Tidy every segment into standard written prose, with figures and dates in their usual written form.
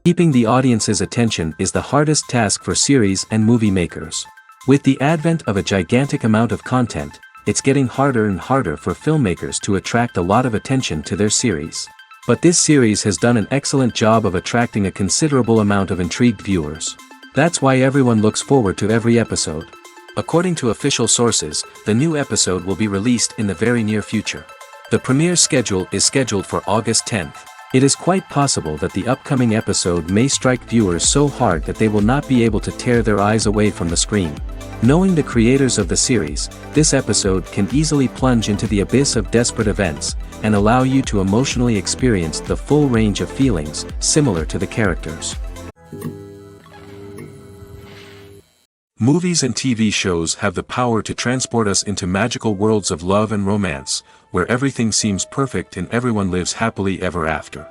Keeping the audience's attention is the hardest task for series and movie makers. With the advent of a gigantic amount of content, it's getting harder and harder for filmmakers to attract a lot of attention to their series. But this series has done an excellent job of attracting a considerable amount of intrigued viewers. That's why everyone looks forward to every episode. According to official sources, the new episode will be released in the very near future. The premiere schedule is scheduled for August 10th. It is quite possible that the upcoming episode may strike viewers so hard that they will not be able to tear their eyes away from the screen. Knowing the creators of the series, this episode can easily plunge into the abyss of desperate events, and allow you to emotionally experience the full range of feelings, similar to the characters. Movies and TV shows have the power to transport us into magical worlds of love and romance, where everything seems perfect and everyone lives happily ever after.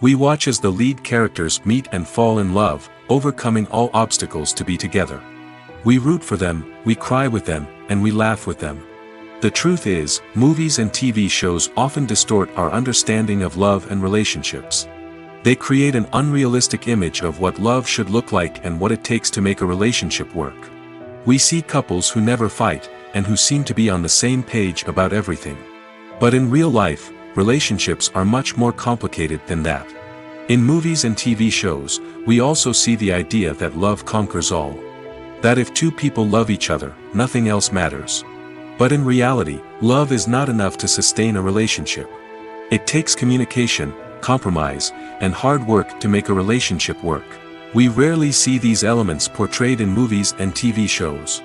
We watch as the lead characters meet and fall in love, overcoming all obstacles to be together. We root for them, we cry with them, and we laugh with them. The truth is, movies and TV shows often distort our understanding of love and relationships. They create an unrealistic image of what love should look like and what it takes to make a relationship work. We see couples who never fight, and who seem to be on the same page about everything. But in real life, relationships are much more complicated than that. In movies and TV shows, we also see the idea that love conquers all. That if two people love each other, nothing else matters. But in reality, love is not enough to sustain a relationship. It takes communication, compromise, and hard work to make a relationship work. We rarely see these elements portrayed in movies and TV shows.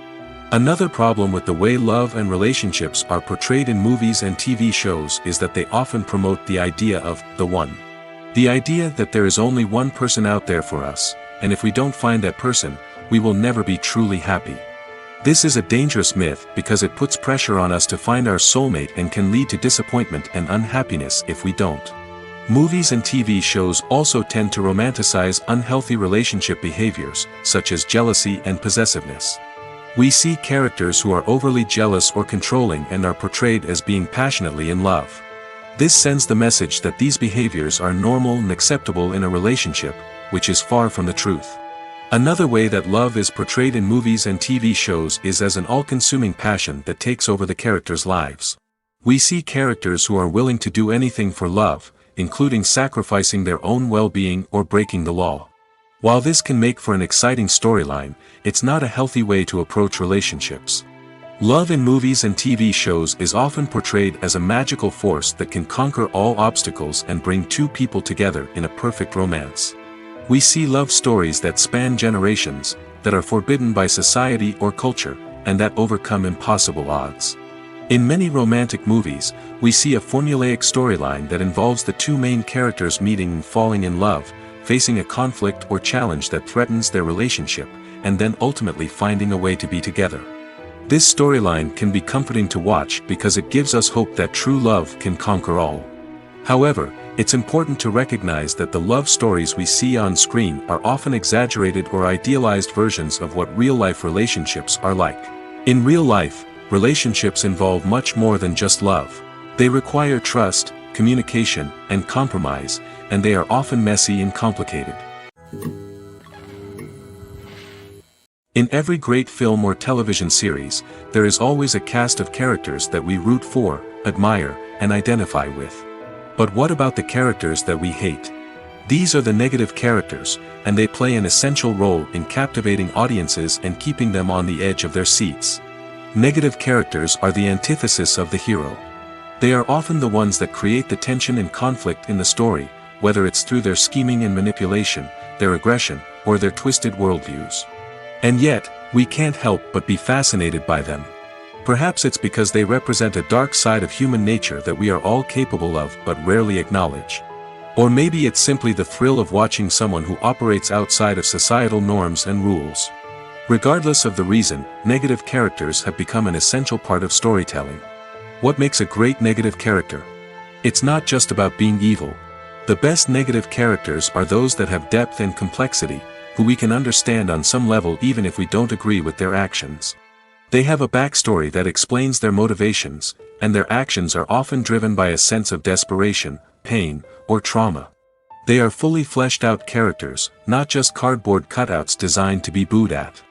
Another problem with the way love and relationships are portrayed in movies and TV shows is that they often promote the idea of the one. The idea that there is only one person out there for us, and if we don't find that person, we will never be truly happy. This is a dangerous myth because it puts pressure on us to find our soulmate and can lead to disappointment and unhappiness if we don't. Movies and TV shows also tend to romanticize unhealthy relationship behaviors, such as jealousy and possessiveness. We see characters who are overly jealous or controlling and are portrayed as being passionately in love. This sends the message that these behaviors are normal and acceptable in a relationship, which is far from the truth. Another way that love is portrayed in movies and TV shows is as an all-consuming passion that takes over the characters' lives. We see characters who are willing to do anything for love, including sacrificing their own well-being or breaking the law. While this can make for an exciting storyline, it's not a healthy way to approach relationships. Love in movies and TV shows is often portrayed as a magical force that can conquer all obstacles and bring two people together in a perfect romance. We see love stories that span generations, that are forbidden by society or culture, and that overcome impossible odds. In many romantic movies, we see a formulaic storyline that involves the two main characters meeting and falling in love, facing a conflict or challenge that threatens their relationship, and then ultimately finding a way to be together. This storyline can be comforting to watch because it gives us hope that true love can conquer all. However, it's important to recognize that the love stories we see on screen are often exaggerated or idealized versions of what real-life relationships are like. In real life, relationships involve much more than just love. They require trust, communication, and compromise, and they are often messy and complicated. In every great film or television series, there is always a cast of characters that we root for, admire, and identify with. But what about the characters that we hate? These are the negative characters, and they play an essential role in captivating audiences and keeping them on the edge of their seats. Negative characters are the antithesis of the hero. They are often the ones that create the tension and conflict in the story, whether it's through their scheming and manipulation, their aggression, or their twisted worldviews. And yet, we can't help but be fascinated by them. Perhaps it's because they represent a dark side of human nature that we are all capable of but rarely acknowledge. Or maybe it's simply the thrill of watching someone who operates outside of societal norms and rules. Regardless of the reason, negative characters have become an essential part of storytelling. What makes a great negative character? It's not just about being evil. The best negative characters are those that have depth and complexity, who we can understand on some level even if we don't agree with their actions. They have a backstory that explains their motivations, and their actions are often driven by a sense of desperation, pain, or trauma. They are fully fleshed out characters, not just cardboard cutouts designed to be booed at.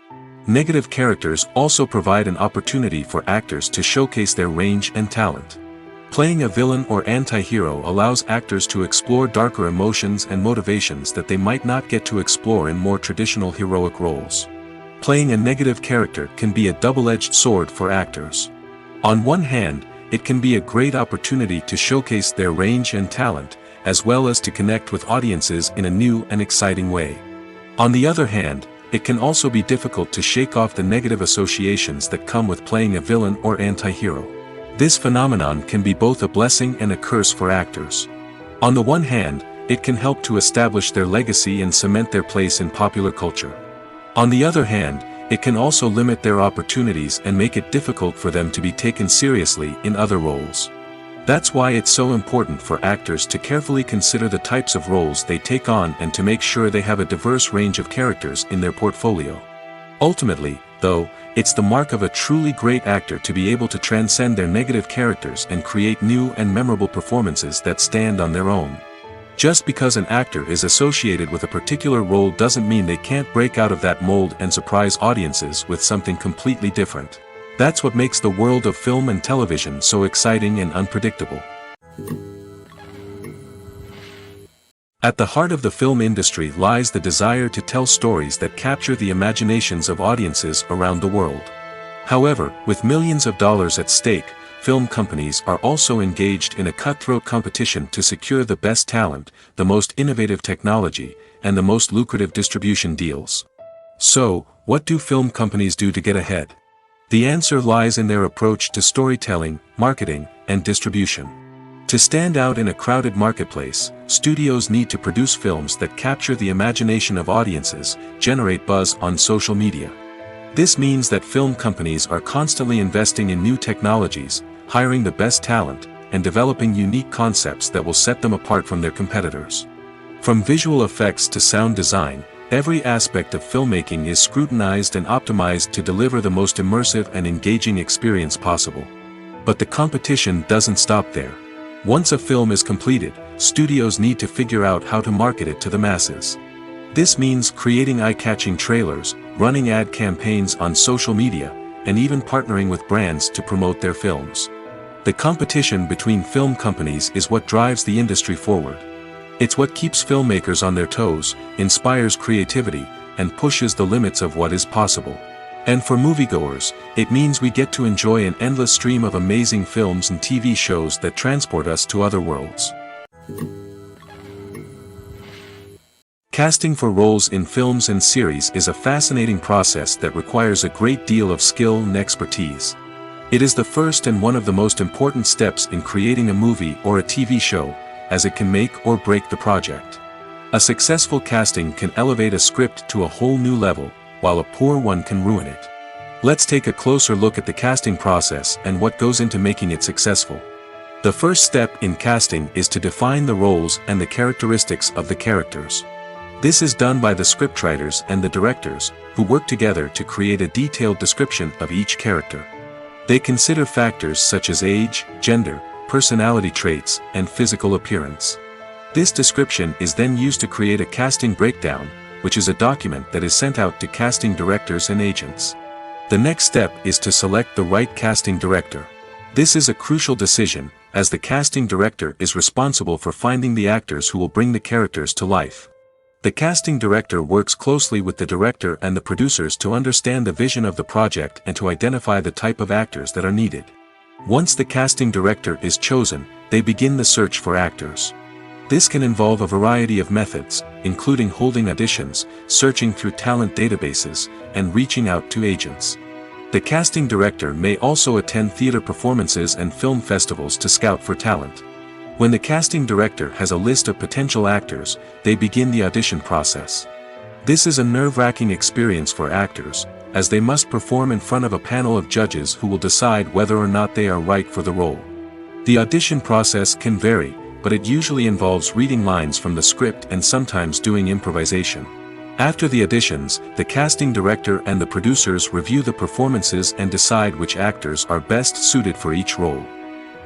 Negative characters also provide an opportunity for actors to showcase their range and talent. Playing a villain or anti-hero allows actors to explore darker emotions and motivations that they might not get to explore in more traditional heroic roles. Playing a negative character can be a double-edged sword for actors. On one hand, it can be a great opportunity to showcase their range and talent, as well as to connect with audiences in a new and exciting way. On the other hand, it can also be difficult to shake off the negative associations that come with playing a villain or anti-hero. This phenomenon can be both a blessing and a curse for actors. On the one hand, it can help to establish their legacy and cement their place in popular culture. On the other hand, it can also limit their opportunities and make it difficult for them to be taken seriously in other roles. That's why it's so important for actors to carefully consider the types of roles they take on and to make sure they have a diverse range of characters in their portfolio. Ultimately, though, it's the mark of a truly great actor to be able to transcend their negative characters and create new and memorable performances that stand on their own. Just because an actor is associated with a particular role doesn't mean they can't break out of that mold and surprise audiences with something completely different. That's what makes the world of film and television so exciting and unpredictable. At the heart of the film industry lies the desire to tell stories that capture the imaginations of audiences around the world. However, with millions of dollars at stake, film companies are also engaged in a cutthroat competition to secure the best talent, the most innovative technology, and the most lucrative distribution deals. So, what do film companies do to get ahead? The answer lies in their approach to storytelling, marketing, and distribution. To stand out in a crowded marketplace, studios need to produce films that capture the imagination of audiences, generate buzz on social media. This means that film companies are constantly investing in new technologies, hiring the best talent, and developing unique concepts that will set them apart from their competitors. From visual effects to sound design, every aspect of filmmaking is scrutinized and optimized to deliver the most immersive and engaging experience possible. But the competition doesn't stop there. Once a film is completed, studios need to figure out how to market it to the masses. This means creating eye-catching trailers, running ad campaigns on social media, and even partnering with brands to promote their films. The competition between film companies is what drives the industry forward. It's what keeps filmmakers on their toes, inspires creativity, and pushes the limits of what is possible. And for moviegoers, it means we get to enjoy an endless stream of amazing films and TV shows that transport us to other worlds. Casting for roles in films and series is a fascinating process that requires a great deal of skill and expertise. It is the first and one of the most important steps in creating a movie or a TV show, as it can make or break the project. A successful casting can elevate a script to a whole new level, while a poor one can ruin it. Let's take a closer look at the casting process and what goes into making it successful. The first step in casting is to define the roles and the characteristics of the characters. This is done by the scriptwriters and the directors, who work together to create a detailed description of each character. They consider factors such as age, gender, personality traits, and physical appearance. This description is then used to create a casting breakdown, which is a document that is sent out to casting directors and agents. The next step is to select the right casting director. This is a crucial decision, as the casting director is responsible for finding the actors who will bring the characters to life. The casting director works closely with the director and the producers to understand the vision of the project and to identify the type of actors that are needed. Once the casting director is chosen, they begin the search for actors. This can involve a variety of methods, including holding auditions, searching through talent databases, and reaching out to agents. The casting director may also attend theater performances and film festivals to scout for talent. When the casting director has a list of potential actors, they begin the audition process. This is a nerve-wracking experience for actors, as they must perform in front of a panel of judges who will decide whether or not they are right for the role. The audition process can vary, but it usually involves reading lines from the script and sometimes doing improvisation. After the auditions, the casting director and the producers review the performances and decide which actors are best suited for each role.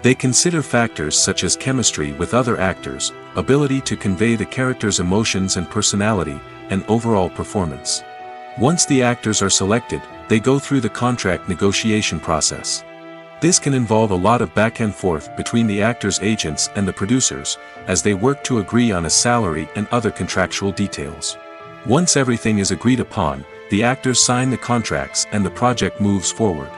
They consider factors such as chemistry with other actors, ability to convey the character's emotions and personality, and overall performance. Once the actors are selected, they go through the contract negotiation process. This can involve a lot of back and forth between the actors' agents and the producers, as they work to agree on a salary and other contractual details. Once everything is agreed upon, the actors sign the contracts and the project moves forward.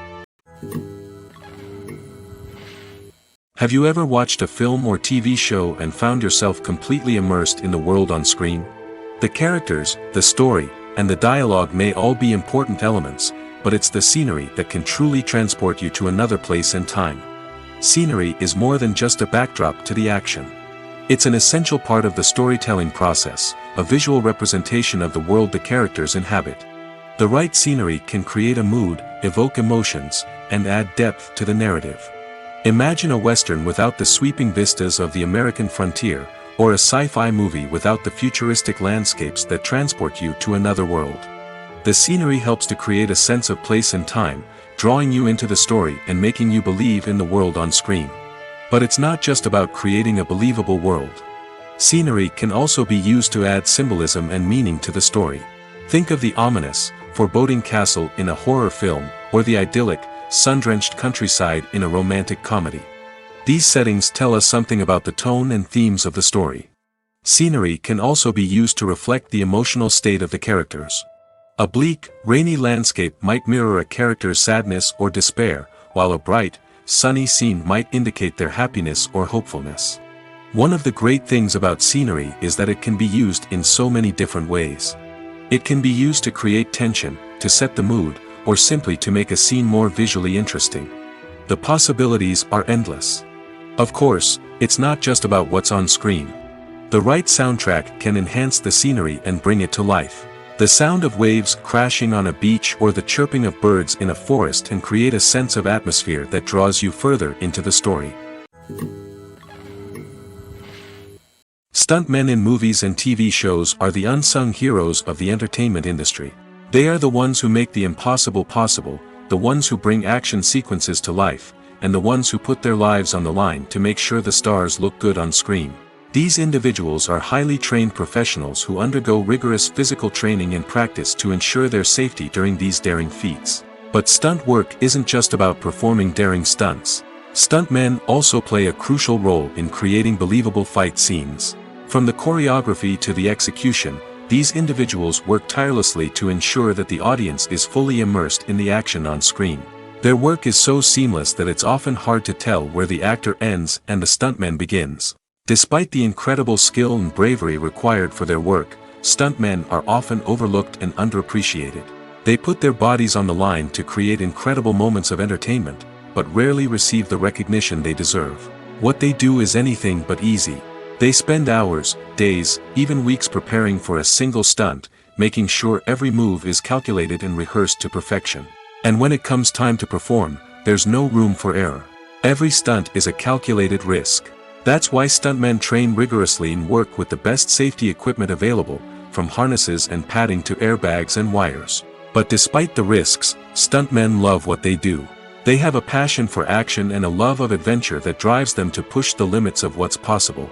Have you ever watched a film or TV show and found yourself completely immersed in the world on screen? The characters, the story, and the dialogue may all be important elements, but it's the scenery that can truly transport you to another place and time. Scenery is more than just a backdrop to the action. It's an essential part of the storytelling process, a visual representation of the world the characters inhabit. The right scenery can create a mood, evoke emotions, and add depth to the narrative. Imagine a Western without the sweeping vistas of the American frontier, or a sci-fi movie without the futuristic landscapes that transport you to another world. The scenery helps to create a sense of place and time, drawing you into the story and making you believe in the world on screen. But it's not just about creating a believable world. Scenery can also be used to add symbolism and meaning to the story. Think of the ominous, foreboding castle in a horror film, or the idyllic, sun-drenched countryside in a romantic comedy. These settings tell us something about the tone and themes of the story. Scenery can also be used to reflect the emotional state of the characters. A bleak, rainy landscape might mirror a character's sadness or despair, while a bright, sunny scene might indicate their happiness or hopefulness. One of the great things about scenery is that it can be used in so many different ways. It can be used to create tension, to set the mood, or simply to make a scene more visually interesting. The possibilities are endless. Of course, it's not just about what's on screen. The right soundtrack can enhance the scenery and bring it to life. The sound of waves crashing on a beach or the chirping of birds in a forest can create a sense of atmosphere that draws you further into the story. Stuntmen in movies and TV shows are the unsung heroes of the entertainment industry. They are the ones who make the impossible possible, the ones who bring action sequences to life, and the ones who put their lives on the line to make sure the stars look good on screen. These individuals are highly trained professionals who undergo rigorous physical training and practice to ensure their safety during these daring feats. But stunt work isn't just about performing daring stunts. Stuntmen also play a crucial role in creating believable fight scenes. From the choreography to the execution, these individuals work tirelessly to ensure that the audience is fully immersed in the action on screen. Their work is so seamless that it's often hard to tell where the actor ends and the stuntman begins. Despite the incredible skill and bravery required for their work, stuntmen are often overlooked and underappreciated. They put their bodies on the line to create incredible moments of entertainment, but rarely receive the recognition they deserve. What they do is anything but easy. They spend hours, days, even weeks preparing for a single stunt, making sure every move is calculated and rehearsed to perfection. And when it comes time to perform, there's no room for error. Every stunt is a calculated risk. That's why stuntmen train rigorously and work with the best safety equipment available, from harnesses and padding to airbags and wires. But despite the risks, stuntmen love what they do. They have a passion for action and a love of adventure that drives them to push the limits of what's possible.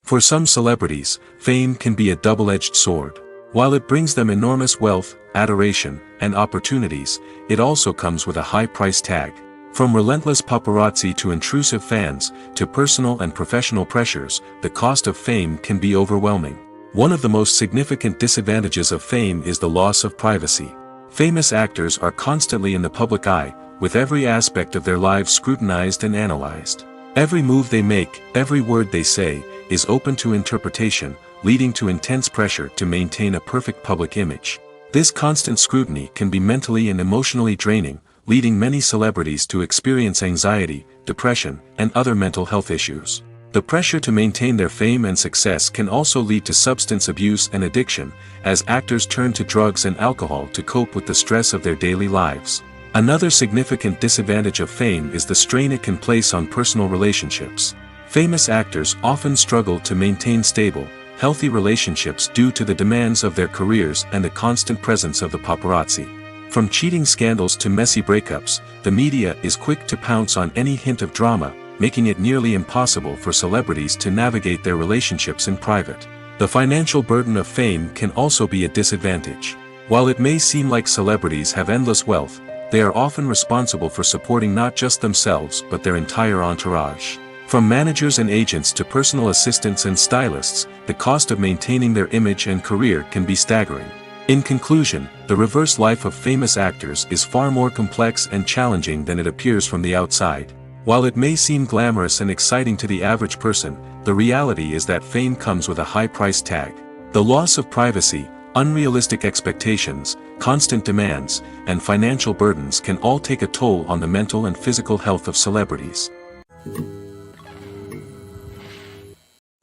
For some celebrities, fame can be a double-edged sword. While it brings them enormous wealth, adoration, and opportunities, it also comes with a high price tag. From relentless paparazzi to intrusive fans, to personal and professional pressures, the cost of fame can be overwhelming. One of the most significant disadvantages of fame is the loss of privacy. Famous actors are constantly in the public eye, with every aspect of their lives scrutinized and analyzed. Every move they make, every word they say, is open to interpretation, leading to intense pressure to maintain a perfect public image. This constant scrutiny can be mentally and emotionally draining, leading many celebrities to experience anxiety, depression, and other mental health issues. The pressure to maintain their fame and success can also lead to substance abuse and addiction, as actors turn to drugs and alcohol to cope with the stress of their daily lives. Another significant disadvantage of fame is the strain it can place on personal relationships. Famous actors often struggle to maintain stable, healthy relationships due to the demands of their careers and the constant presence of the paparazzi. From cheating scandals to messy breakups, the media is quick to pounce on any hint of drama, making it nearly impossible for celebrities to navigate their relationships in private. The financial burden of fame can also be a disadvantage. While it may seem like celebrities have endless wealth, they are often responsible for supporting not just themselves but their entire entourage. From managers and agents to personal assistants and stylists, the cost of maintaining their image and career can be staggering. In conclusion, the reverse life of famous actors is far more complex and challenging than it appears from the outside. While it may seem glamorous and exciting to the average person, the reality is that fame comes with a high price tag. The loss of privacy, unrealistic expectations, constant demands, and financial burdens can all take a toll on the mental and physical health of celebrities.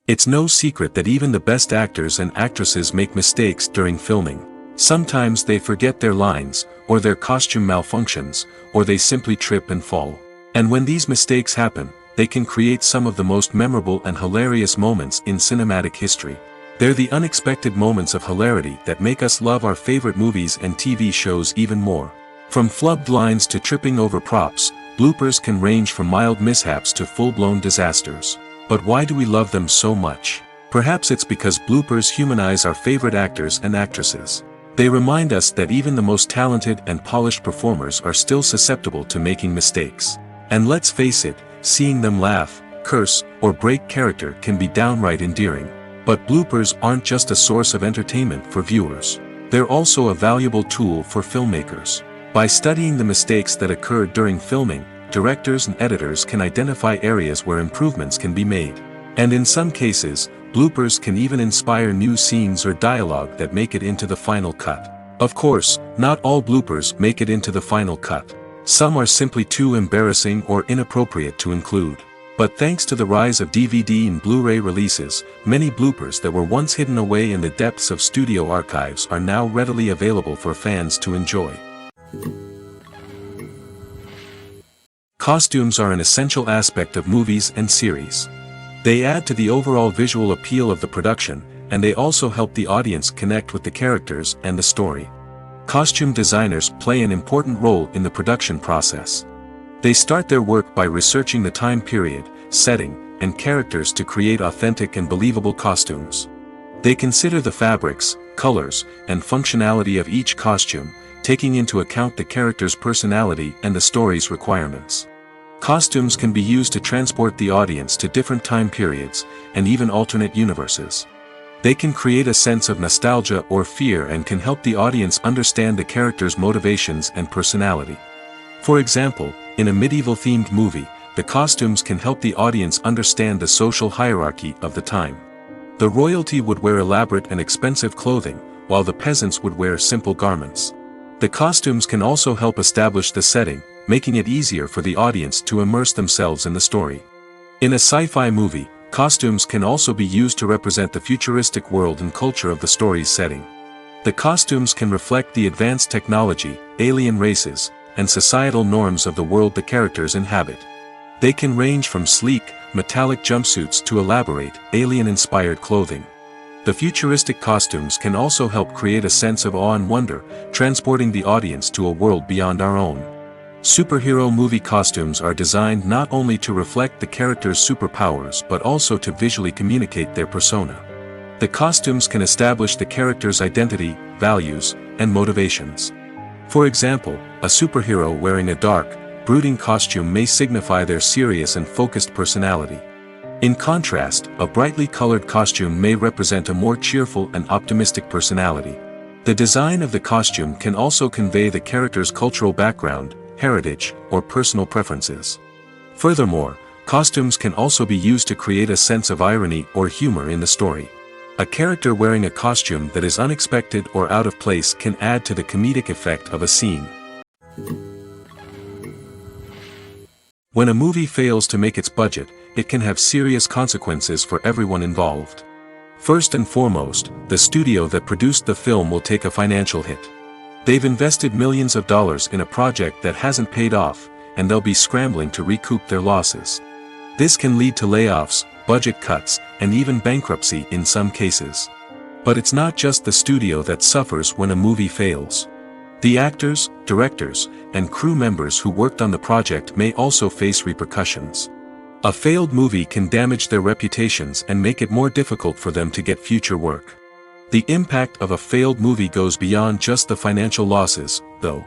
It's no secret that even the best actors and actresses make mistakes during filming. Sometimes they forget their lines, or their costume malfunctions, or they simply trip and fall. And when these mistakes happen, they can create some of the most memorable and hilarious moments in cinematic history. They're the unexpected moments of hilarity that make us love our favorite movies and TV shows even more. From flubbed lines to tripping over props, bloopers can range from mild mishaps to full-blown disasters. But why do we love them so much? Perhaps it's because bloopers humanize our favorite actors and actresses. They remind us that even the most talented and polished performers are still susceptible to making mistakes. And let's face it, seeing them laugh, curse, or break character can be downright endearing. But bloopers aren't just a source of entertainment for viewers. They're also a valuable tool for filmmakers. By studying the mistakes that occurred during filming, directors and editors can identify areas where improvements can be made. And in some cases, bloopers can even inspire new scenes or dialogue that make it into the final cut. Of course, not all bloopers make it into the final cut. Some are simply too embarrassing or inappropriate to include. But thanks to the rise of DVD and Blu-ray releases, many bloopers that were once hidden away in the depths of studio archives are now readily available for fans to enjoy. Costumes are an essential aspect of movies and series. They add to the overall visual appeal of the production, and they also help the audience connect with the characters and the story. Costume designers play an important role in the production process. They start their work by researching the time period, setting, and characters to create authentic and believable costumes. They consider the fabrics, colors, and functionality of each costume, taking into account the character's personality and the story's requirements. Costumes can be used to transport the audience to different time periods, and even alternate universes. They can create a sense of nostalgia or fear and can help the audience understand the character's motivations and personality. For example, in a medieval-themed movie, the costumes can help the audience understand the social hierarchy of the time. The royalty would wear elaborate and expensive clothing, while the peasants would wear simple garments. The costumes can also help establish the setting, making it easier for the audience to immerse themselves in the story. In a sci-fi movie, costumes can also be used to represent the futuristic world and culture of the story's setting. The costumes can reflect the advanced technology, alien races, and societal norms of the world the characters inhabit. They can range from sleek, metallic jumpsuits to elaborate, alien-inspired clothing. The futuristic costumes can also help create a sense of awe and wonder, transporting the audience to a world beyond our own. Superhero movie costumes are designed not only to reflect the character's superpowers but also to visually communicate their persona. The costumes can establish the character's identity, values, and motivations. For example, a superhero wearing a dark, brooding costume may signify their serious and focused personality. In contrast, a brightly colored costume may represent a more cheerful and optimistic personality. The design of the costume can also convey the character's cultural background, heritage, or personal preferences. Furthermore, costumes can also be used to create a sense of irony or humor in the story. A character wearing a costume that is unexpected or out of place can add to the comedic effect of a scene. When a movie fails to make its budget, it can have serious consequences for everyone involved. First and foremost, the studio that produced the film will take a financial hit. They've invested millions of dollars in a project that hasn't paid off, and they'll be scrambling to recoup their losses. This can lead to layoffs, budget cuts, and even bankruptcy in some cases. But it's not just the studio that suffers when a movie fails. The actors, directors, and crew members who worked on the project may also face repercussions. A failed movie can damage their reputations and make it more difficult for them to get future work. The impact of a failed movie goes beyond just the financial losses, though.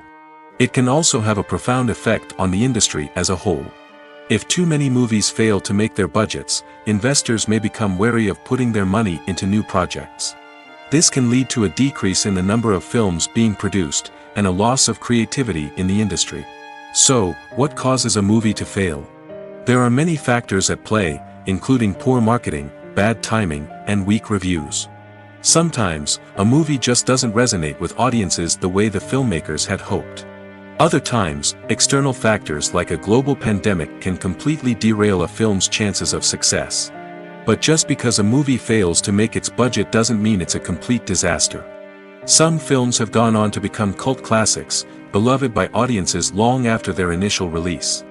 It can also have a profound effect on the industry as a whole. If too many movies fail to make their budgets, investors may become wary of putting their money into new projects. This can lead to a decrease in the number of films being produced, and a loss of creativity in the industry. So, what causes a movie to fail? There are many factors at play, including poor marketing, bad timing, and weak reviews. Sometimes, a movie just doesn't resonate with audiences the way the filmmakers had hoped. Other times, external factors like a global pandemic can completely derail a film's chances of success. But just because a movie fails to make its budget doesn't mean it's a complete disaster. Some films have gone on to become cult classics, beloved by audiences long after their initial release.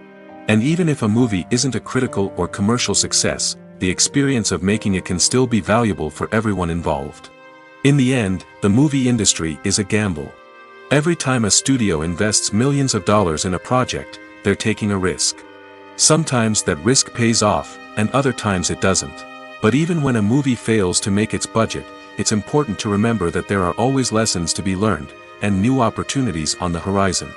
And even if a movie isn't a critical or commercial success, the experience of making it can still be valuable for everyone involved. In the end, the movie industry is a gamble. Every time a studio invests millions of dollars in a project, they're taking a risk. Sometimes that risk pays off, and other times it doesn't. But even when a movie fails to make its budget, it's important to remember that there are always lessons to be learned, and new opportunities on the horizon.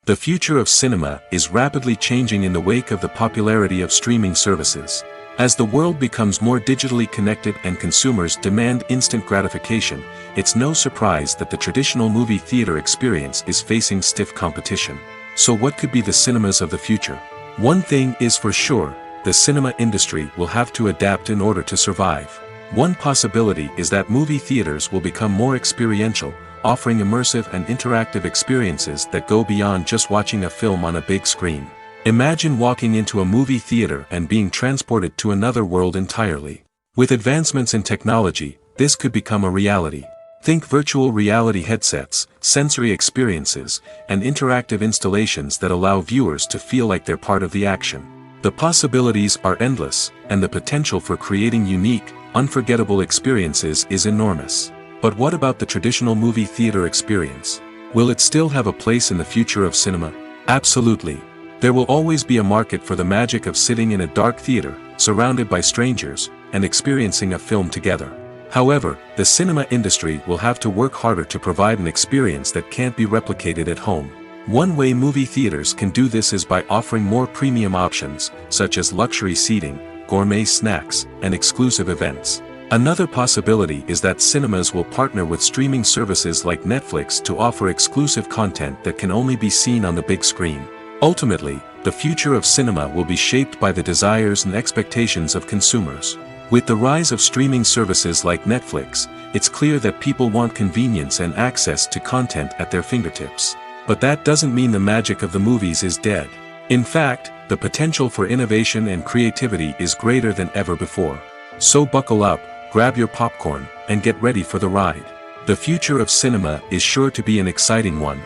The future of cinema is rapidly changing in the wake of the popularity of streaming services. As the world becomes more digitally connected and consumers demand instant gratification, it's no surprise that the traditional movie theater experience is facing stiff competition. So what could be the cinemas of the future? One thing is for sure, the cinema industry will have to adapt in order to survive. One possibility is that movie theaters will become more experiential, offering immersive and interactive experiences that go beyond just watching a film on a big screen. Imagine walking into a movie theater and being transported to another world entirely. With advancements in technology, this could become a reality. Think virtual reality headsets, sensory experiences, and interactive installations that allow viewers to feel like they're part of the action. The possibilities are endless, and the potential for creating unique, unforgettable experiences is enormous. But what about the traditional movie theater experience? Will it still have a place in the future of cinema? Absolutely. There will always be a market for the magic of sitting in a dark theater, surrounded by strangers, and experiencing a film together. However, the cinema industry will have to work harder to provide an experience that can't be replicated at home. One way movie theaters can do this is by offering more premium options, such as luxury seating, gourmet snacks, and exclusive events. Another possibility is that cinemas will partner with streaming services like Netflix to offer exclusive content that can only be seen on the big screen. Ultimately, the future of cinema will be shaped by the desires and expectations of consumers. With the rise of streaming services like Netflix, it's clear that people want convenience and access to content at their fingertips. But that doesn't mean the magic of the movies is dead. In fact, the potential for innovation and creativity is greater than ever before. So buckle up, grab your popcorn, and get ready for the ride. The future of cinema is sure to be an exciting one.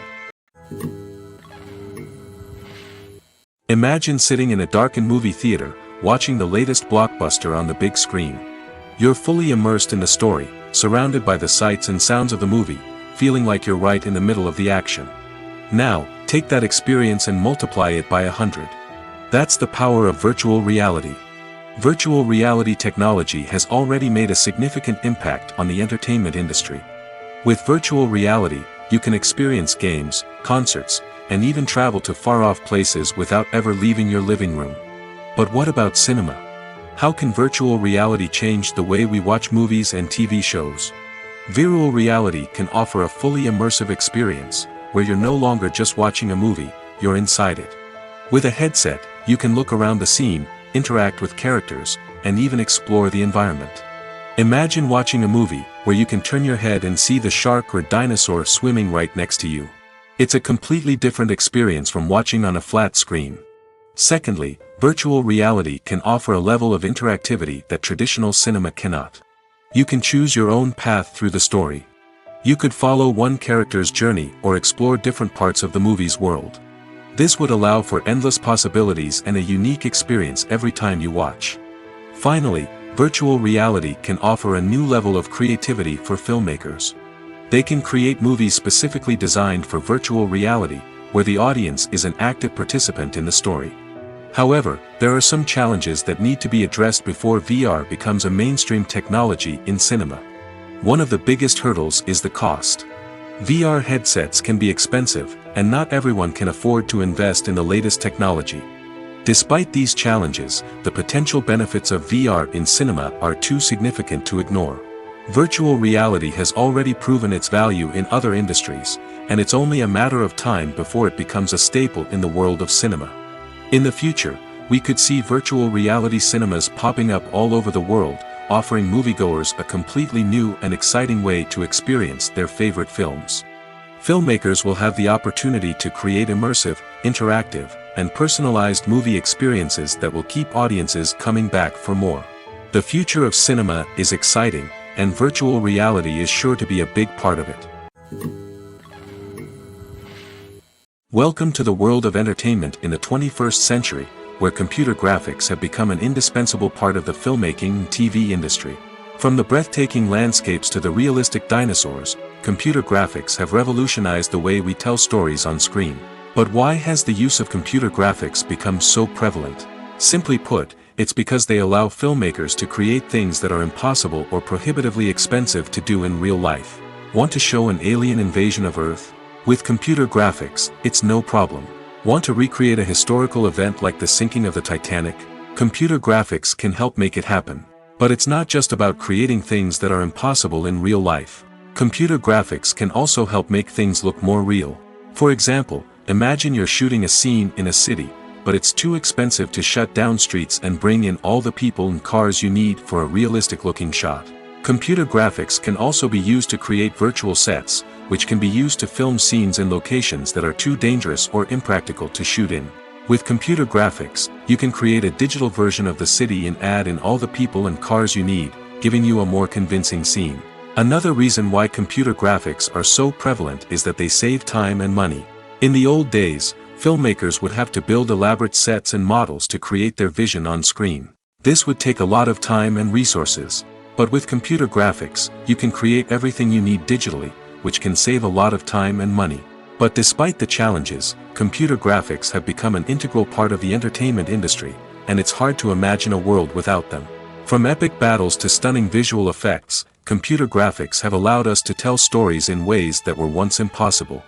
Imagine sitting in a darkened movie theater, watching the latest blockbuster on the big screen. You're fully immersed in the story, surrounded by the sights and sounds of the movie, feeling like you're right in the middle of the action. Now, take that experience and multiply it by 100. That's the power of virtual reality. Virtual reality technology has already made a significant impact on the entertainment industry. With virtual reality, you can experience games, concerts, and even travel to far-off places without ever leaving your living room. But what about cinema? How can virtual reality change the way we watch movies and TV shows? Virtual reality can offer a fully immersive experience, where you're no longer just watching a movie, you're inside it. With a headset, you can look around the scene, interact with characters, and even explore the environment. Imagine watching a movie where you can turn your head and see the shark or dinosaur swimming right next to you. It's a completely different experience from watching on a flat screen. Secondly, virtual reality can offer a level of interactivity that traditional cinema cannot. You can choose your own path through the story. You could follow one character's journey or explore different parts of the movie's world. This would allow for endless possibilities and a unique experience every time you watch. Finally, virtual reality can offer a new level of creativity for filmmakers. They can create movies specifically designed for virtual reality, where the audience is an active participant in the story. However, there are some challenges that need to be addressed before VR becomes a mainstream technology in cinema. One of the biggest hurdles is the cost. VR headsets can be expensive, and not everyone can afford to invest in the latest technology. Despite these challenges, the potential benefits of VR in cinema are too significant to ignore. Virtual reality has already proven its value in other industries, and it's only a matter of time before it becomes a staple in the world of cinema. In the future, we could see virtual reality cinemas popping up all over the world, offering moviegoers a completely new and exciting way to experience their favorite films. Filmmakers will have the opportunity to create immersive, interactive, and personalized movie experiences that will keep audiences coming back for more. The future of cinema is exciting, and virtual reality is sure to be a big part of it. Welcome to the world of entertainment in the 21st century, where computer graphics have become an indispensable part of the filmmaking and TV industry. From the breathtaking landscapes to the realistic dinosaurs, computer graphics have revolutionized the way we tell stories on screen. But why has the use of computer graphics become so prevalent? Simply put, it's because they allow filmmakers to create things that are impossible or prohibitively expensive to do in real life. Want to show an alien invasion of Earth? With computer graphics, it's no problem. Want to recreate a historical event like the sinking of the Titanic? Computer graphics can help make it happen. But it's not just about creating things that are impossible in real life. Computer graphics can also help make things look more real. For example, imagine you're shooting a scene in a city, but it's too expensive to shut down streets and bring in all the people and cars you need for a realistic-looking shot. Computer graphics can also be used to create virtual sets, which can be used to film scenes in locations that are too dangerous or impractical to shoot in. With computer graphics, you can create a digital version of the city and add in all the people and cars you need, giving you a more convincing scene. Another reason why computer graphics are so prevalent is that they save time and money. In the old days, filmmakers would have to build elaborate sets and models to create their vision on screen. This would take a lot of time and resources. But with computer graphics, you can create everything you need digitally, which can save a lot of time and money. But despite the challenges, computer graphics have become an integral part of the entertainment industry, and it's hard to imagine a world without them. From epic battles to stunning visual effects, computer graphics have allowed us to tell stories in ways that were once impossible.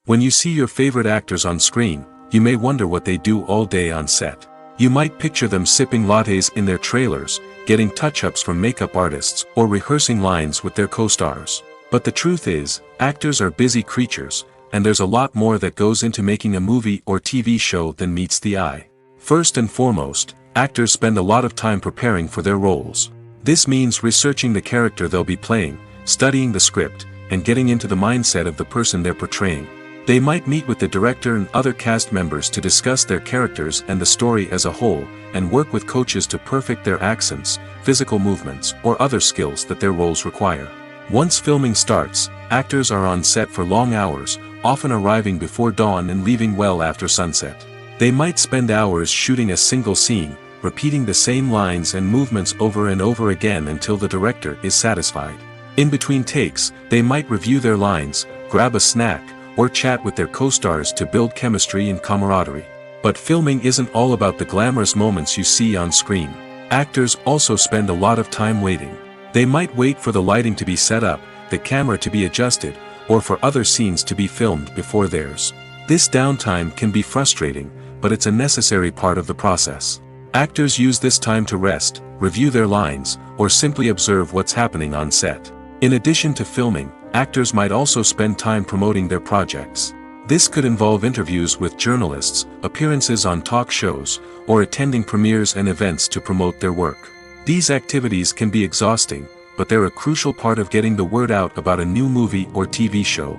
When you see your favorite actors on screen, you may wonder what they do all day on set. You might picture them sipping lattes in their trailers, getting touch-ups from makeup artists, or rehearsing lines with their co-stars. But the truth is, actors are busy creatures, and there's a lot more that goes into making a movie or TV show than meets the eye. First and foremost, actors spend a lot of time preparing for their roles. This means researching the character they'll be playing, studying the script, and getting into the mindset of the person they're portraying. They might meet with the director and other cast members to discuss their characters and the story as a whole, and work with coaches to perfect their accents, physical movements, or other skills that their roles require. Once filming starts, actors are on set for long hours, often arriving before dawn and leaving well after sunset. They might spend hours shooting a single scene, repeating the same lines and movements over and over again until the director is satisfied. In between takes, they might review their lines, grab a snack, or chat with their co-stars to build chemistry and camaraderie. But filming isn't all about the glamorous moments you see on screen. Actors also spend a lot of time waiting. They might wait for the lighting to be set up, the camera to be adjusted, or for other scenes to be filmed before theirs. This downtime can be frustrating, but it's a necessary part of the process. Actors use this time to rest, review their lines, or simply observe what's happening on set. In addition to filming, actors might also spend time promoting their projects. This could involve interviews with journalists, appearances on talk shows, or attending premieres and events to promote their work. These activities can be exhausting, but they're a crucial part of getting the word out about a new movie or TV show.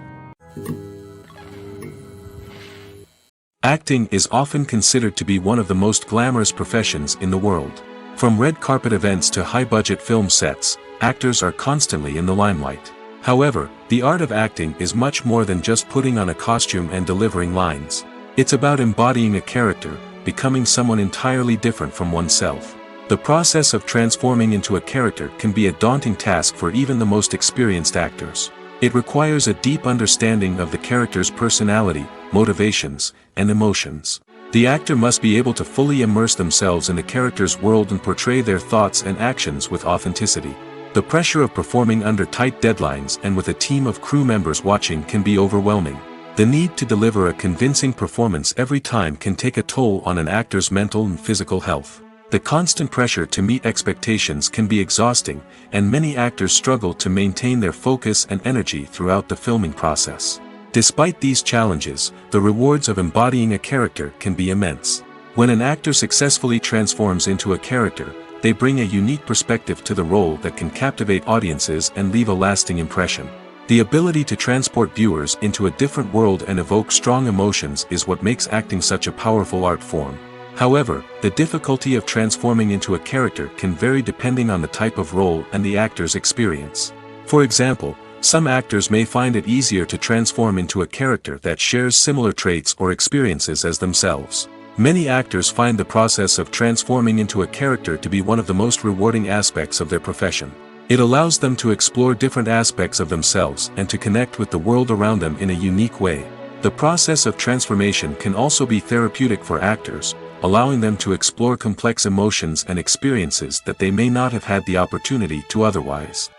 Acting is often considered to be one of the most glamorous professions in the world. From red carpet events to high-budget film sets, actors are constantly in the limelight. However, the art of acting is much more than just putting on a costume and delivering lines. It's about embodying a character, becoming someone entirely different from oneself. The process of transforming into a character can be a daunting task for even the most experienced actors. It requires a deep understanding of the character's personality, motivations, and emotions. The actor must be able to fully immerse themselves in the character's world and portray their thoughts and actions with authenticity. The pressure of performing under tight deadlines and with a team of crew members watching can be overwhelming. The need to deliver a convincing performance every time can take a toll on an actor's mental and physical health. The constant pressure to meet expectations can be exhausting, and many actors struggle to maintain their focus and energy throughout the filming process. Despite these challenges, the rewards of embodying a character can be immense. When an actor successfully transforms into a character, they bring a unique perspective to the role that can captivate audiences and leave a lasting impression. The ability to transport viewers into a different world and evoke strong emotions is what makes acting such a powerful art form. However, the difficulty of transforming into a character can vary depending on the type of role and the actor's experience. For example, some actors may find it easier to transform into a character that shares similar traits or experiences as themselves. Many actors find the process of transforming into a character to be one of the most rewarding aspects of their profession. It allows them to explore different aspects of themselves and to connect with the world around them in a unique way. The process of transformation can also be therapeutic for actors, allowing them to explore complex emotions and experiences that they may not have had the opportunity to otherwise.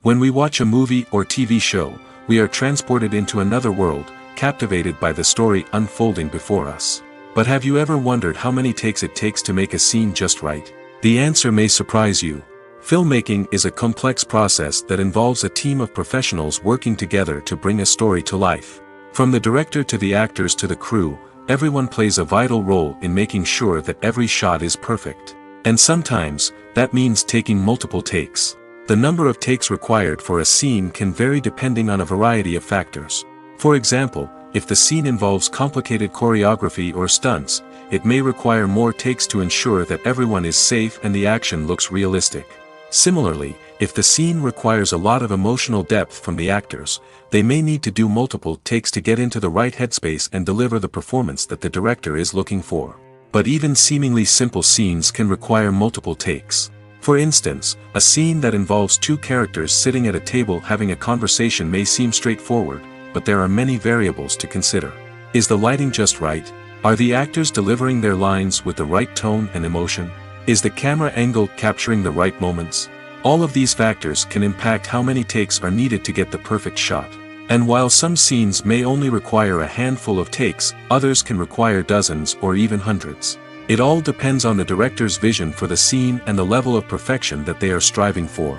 When we watch a movie or TV show, we are transported into another world, captivated by the story unfolding before us. But have you ever wondered how many takes it takes to make a scene just right? The answer may surprise you. Filmmaking is a complex process that involves a team of professionals working together to bring a story to life. From the director to the actors to the crew, everyone plays a vital role in making sure that every shot is perfect. And sometimes, that means taking multiple takes. The number of takes required for a scene can vary depending on a variety of factors. For example, if the scene involves complicated choreography or stunts, it may require more takes to ensure that everyone is safe and the action looks realistic. Similarly, if the scene requires a lot of emotional depth from the actors, they may need to do multiple takes to get into the right headspace and deliver the performance that the director is looking for. But even seemingly simple scenes can require multiple takes. For instance, a scene that involves two characters sitting at a table having a conversation may seem straightforward, but there are many variables to consider. Is the lighting just right? Are the actors delivering their lines with the right tone and emotion? Is the camera angle capturing the right moments? All of these factors can impact how many takes are needed to get the perfect shot. And while some scenes may only require a handful of takes, others can require dozens or even hundreds. It all depends on the director's vision for the scene and the level of perfection that they are striving for.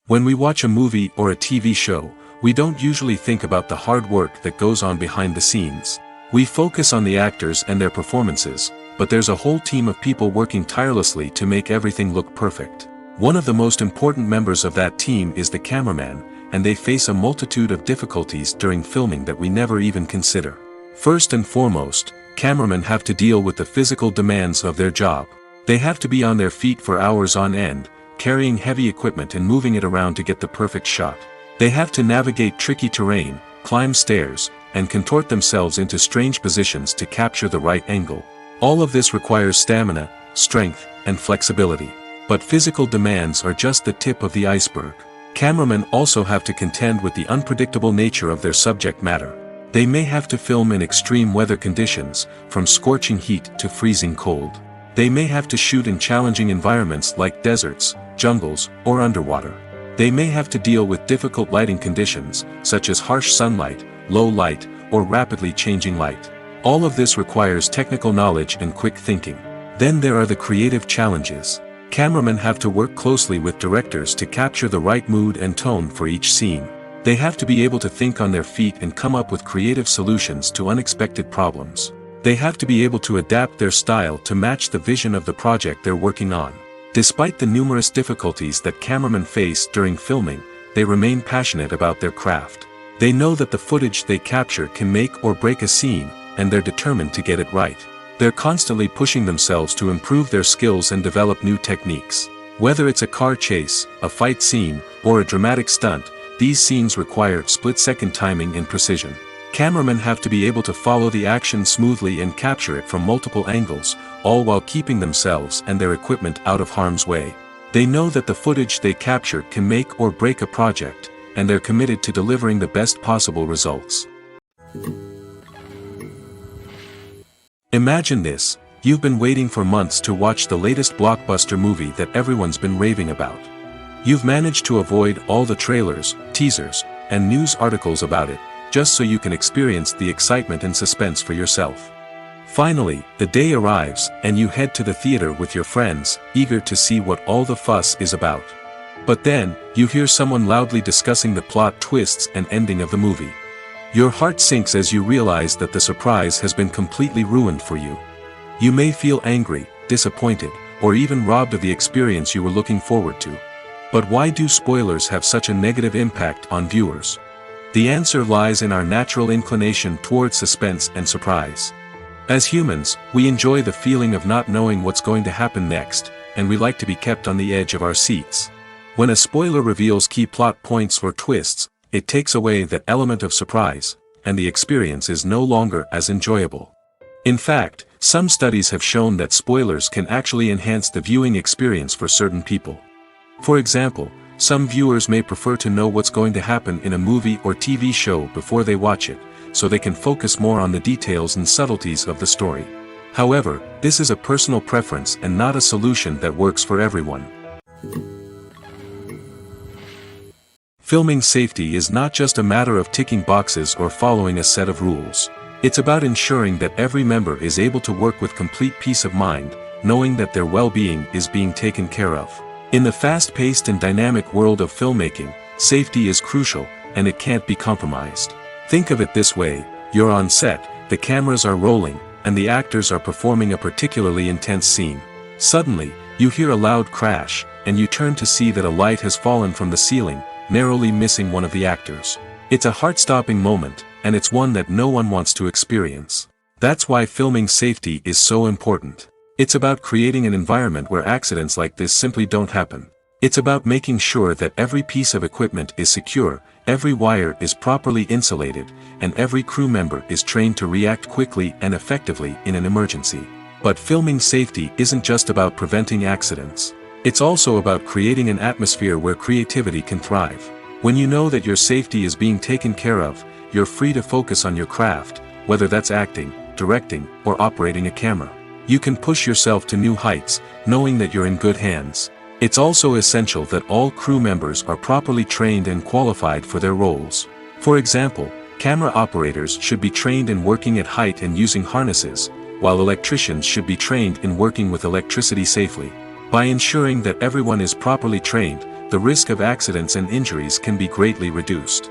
When we watch a movie or a TV show, we don't usually think about the hard work that goes on behind the scenes. We focus on the actors and their performances, but there's a whole team of people working tirelessly to make everything look perfect. One of the most important members of that team is the cameraman, and they face a multitude of difficulties during filming that we never even consider. First and foremost, cameramen have to deal with the physical demands of their job. They have to be on their feet for hours on end, carrying heavy equipment and moving it around to get the perfect shot. They have to navigate tricky terrain, climb stairs, and contort themselves into strange positions to capture the right angle. All of this requires stamina, strength, and flexibility. But physical demands are just the tip of the iceberg. Cameramen also have to contend with the unpredictable nature of their subject matter. They may have to film in extreme weather conditions, from scorching heat to freezing cold. They may have to shoot in challenging environments like deserts, jungles, or underwater. They may have to deal with difficult lighting conditions, such as harsh sunlight, low light, or rapidly changing light. All of this requires technical knowledge and quick thinking. Then there are the creative challenges. Cameramen have to work closely with directors to capture the right mood and tone for each scene. They have to be able to think on their feet and come up with creative solutions to unexpected problems. They have to be able to adapt their style to match the vision of the project they're working on. Despite the numerous difficulties that cameramen face during filming, they remain passionate about their craft. They know that the footage they capture can make or break a scene, and they're determined to get it right. They're constantly pushing themselves to improve their skills and develop new techniques. Whether it's a car chase, a fight scene, or a dramatic stunt, these scenes require split-second timing and precision. Cameramen have to be able to follow the action smoothly and capture it from multiple angles, all while keeping themselves and their equipment out of harm's way. They know that the footage they capture can make or break a project, and they're committed to delivering the best possible results. Imagine this: you've been waiting for months to watch the latest blockbuster movie that everyone's been raving about. You've managed to avoid all the trailers, teasers, and news articles about it, just so you can experience the excitement and suspense for yourself. Finally, the day arrives, and you head to the theater with your friends, eager to see what all the fuss is about. But then, you hear someone loudly discussing the plot twists and ending of the movie. Your heart sinks as you realize that the surprise has been completely ruined for you. You may feel angry, disappointed, or even robbed of the experience you were looking forward to. But why do spoilers have such a negative impact on viewers? The answer lies in our natural inclination towards suspense and surprise. As humans, we enjoy the feeling of not knowing what's going to happen next, and we like to be kept on the edge of our seats. When a spoiler reveals key plot points or twists, it takes away that element of surprise, and the experience is no longer as enjoyable. In fact, some studies have shown that spoilers can actually enhance the viewing experience for certain people. For example, some viewers may prefer to know what's going to happen in a movie or TV show before they watch it, so they can focus more on the details and subtleties of the story. However, this is a personal preference and not a solution that works for everyone. Filming safety is not just a matter of ticking boxes or following a set of rules. It's about ensuring that every member is able to work with complete peace of mind, knowing that their well-being is being taken care of. In the fast-paced and dynamic world of filmmaking, safety is crucial, and it can't be compromised. Think of it this way: you're on set, the cameras are rolling, and the actors are performing a particularly intense scene. Suddenly, you hear a loud crash, and you turn to see that a light has fallen from the ceiling, narrowly missing one of the actors. It's a heart-stopping moment, and it's one that no one wants to experience. That's why filming safety is so important. It's about creating an environment where accidents like this simply don't happen. It's about making sure that every piece of equipment is secure, every wire is properly insulated, and every crew member is trained to react quickly and effectively in an emergency. But filming safety isn't just about preventing accidents. It's also about creating an atmosphere where creativity can thrive. When you know that your safety is being taken care of, you're free to focus on your craft, whether that's acting, directing, or operating a camera. You can push yourself to new heights, knowing that you're in good hands. It's also essential that all crew members are properly trained and qualified for their roles. For example, camera operators should be trained in working at height and using harnesses, while electricians should be trained in working with electricity safely. By ensuring that everyone is properly trained, the risk of accidents and injuries can be greatly reduced.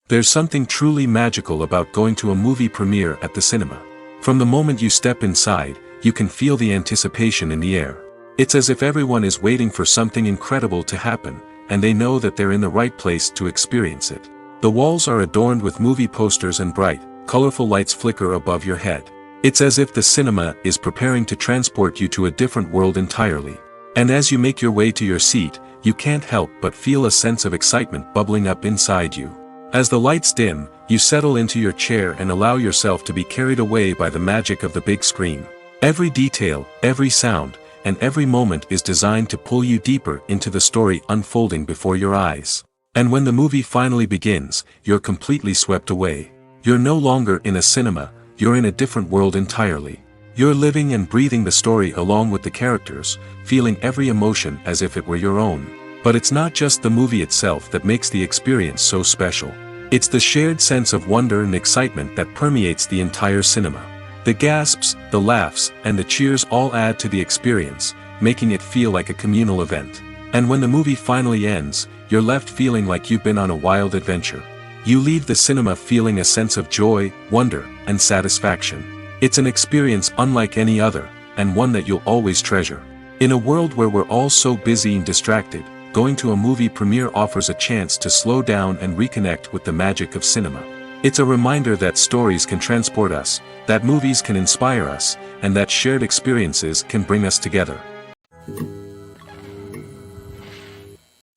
There's something truly magical about going to a movie premiere at the cinema. From the moment you step inside, you can feel the anticipation in the air. It's as if everyone is waiting for something incredible to happen, and they know that they're in the right place to experience it. The walls are adorned with movie posters and bright, colorful lights flicker above your head. It's as if the cinema is preparing to transport you to a different world entirely. And as you make your way to your seat, you can't help but feel a sense of excitement bubbling up inside you. As the lights dim, you settle into your chair and allow yourself to be carried away by the magic of the big screen. Every detail, every sound, and every moment is designed to pull you deeper into the story unfolding before your eyes. And when the movie finally begins, you're completely swept away. You're no longer in a cinema, you're in a different world entirely. You're living and breathing the story along with the characters, feeling every emotion as if it were your own. But it's not just the movie itself that makes the experience so special. It's the shared sense of wonder and excitement that permeates the entire cinema. The gasps, the laughs, and the cheers all add to the experience, making it feel like a communal event. And when the movie finally ends, you're left feeling like you've been on a wild adventure. You leave the cinema feeling a sense of joy, wonder, and satisfaction. It's an experience unlike any other, and one that you'll always treasure. In a world where we're all so busy and distracted, going to a movie premiere offers a chance to slow down and reconnect with the magic of cinema. It's a reminder that stories can transport us, that movies can inspire us, and that shared experiences can bring us together.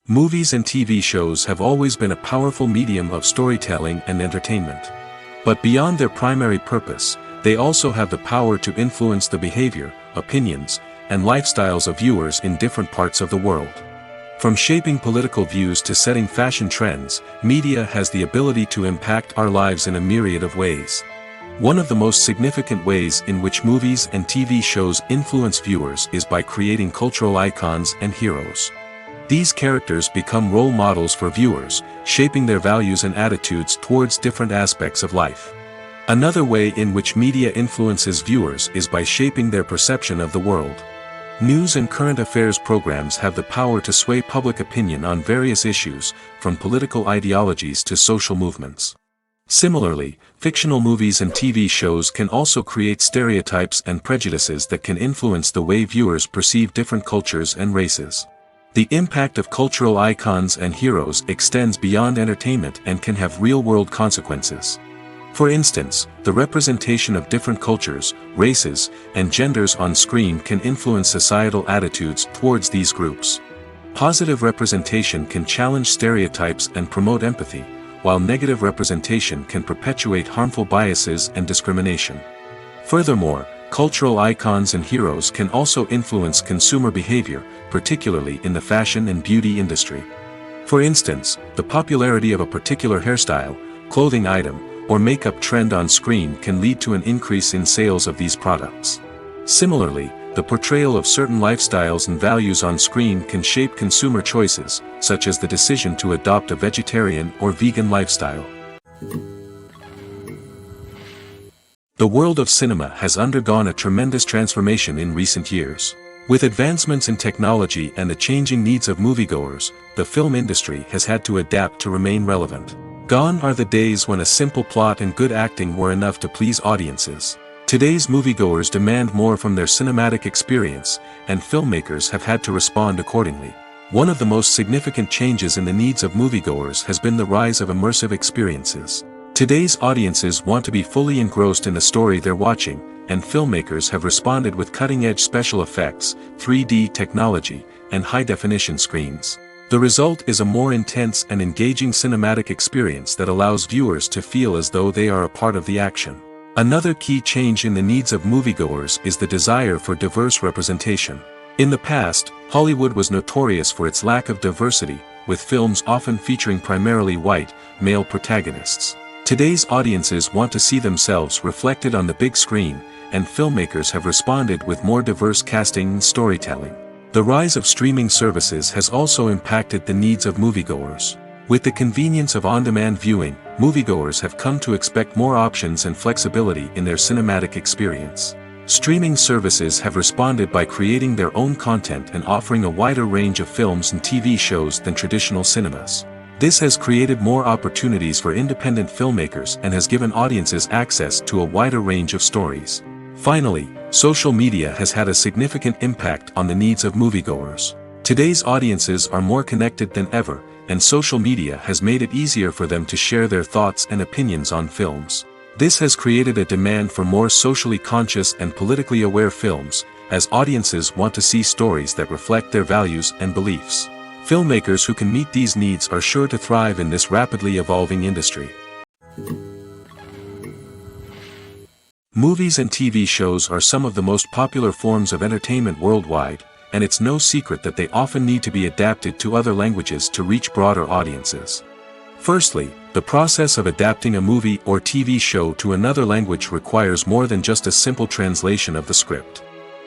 Movies and TV shows have always been a powerful medium of storytelling and entertainment. But beyond their primary purpose, they also have the power to influence the behavior, opinions, and lifestyles of viewers in different parts of the world. From shaping political views to setting fashion trends, media has the ability to impact our lives in a myriad of ways. One of the most significant ways in which movies and TV shows influence viewers is by creating cultural icons and heroes. These characters become role models for viewers, shaping their values and attitudes towards different aspects of life. Another way in which media influences viewers is by shaping their perception of the world. News and current affairs programs have the power to sway public opinion on various issues, from political ideologies to social movements. Similarly, fictional movies and TV shows can also create stereotypes and prejudices that can influence the way viewers perceive different cultures and races. The impact of cultural icons and heroes extends beyond entertainment and can have real-world consequences. For instance, the representation of different cultures, races, and genders on screen can influence societal attitudes towards these groups. Positive representation can challenge stereotypes and promote empathy, while negative representation can perpetuate harmful biases and discrimination. Furthermore, cultural icons and heroes can also influence consumer behavior, particularly in the fashion and beauty industry. For instance, the popularity of a particular hairstyle, clothing item, or makeup trend on screen can lead to an increase in sales of these products. Similarly, the portrayal of certain lifestyles and values on screen can shape consumer choices, such as the decision to adopt a vegetarian or vegan lifestyle. The world of cinema has undergone a tremendous transformation in recent years. With advancements in technology and the changing needs of moviegoers, the film industry has had to adapt to remain relevant. Gone are the days when a simple plot and good acting were enough to please audiences. Today's moviegoers demand more from their cinematic experience, and filmmakers have had to respond accordingly. One of the most significant changes in the needs of moviegoers has been the rise of immersive experiences. Today's audiences want to be fully engrossed in the story they're watching, and filmmakers have responded with cutting-edge special effects, 3D technology, and high-definition screens. The result is a more intense and engaging cinematic experience that allows viewers to feel as though they are a part of the action. Another key change in the needs of moviegoers is the desire for diverse representation. In the past, Hollywood was notorious for its lack of diversity, with films often featuring primarily white, male protagonists. Today's audiences want to see themselves reflected on the big screen, and filmmakers have responded with more diverse casting and storytelling. The rise of streaming services has also impacted the needs of moviegoers. With the convenience of on-demand viewing, moviegoers have come to expect more options and flexibility in their cinematic experience. Streaming services have responded by creating their own content and offering a wider range of films and TV shows than traditional cinemas. This has created more opportunities for independent filmmakers and has given audiences access to a wider range of stories. Finally, social media has had a significant impact on the needs of moviegoers. Today's audiences are more connected than ever, and social media has made it easier for them to share their thoughts and opinions on films. This has created a demand for more socially conscious and politically aware films, as audiences want to see stories that reflect their values and beliefs. Filmmakers who can meet these needs are sure to thrive in this rapidly evolving industry. Movies and TV shows are some of the most popular forms of entertainment worldwide, and it's no secret that they often need to be adapted to other languages to reach broader audiences. Firstly, the process of adapting a movie or TV show to another language requires more than just a simple translation of the script.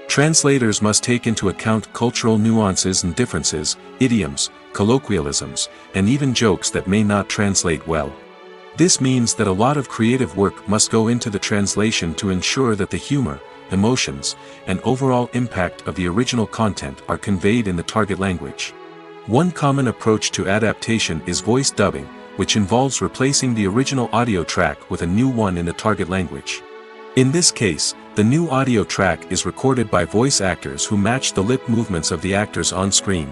Translators must take into account cultural nuances and differences, idioms, colloquialisms, and even jokes that may not translate well. This means that a lot of creative work must go into the translation to ensure that the humor, emotions, and overall impact of the original content are conveyed in the target language. One common approach to adaptation is voice dubbing, which involves replacing the original audio track with a new one in the target language. In this case, the new audio track is recorded by voice actors who match the lip movements of the actors on screen.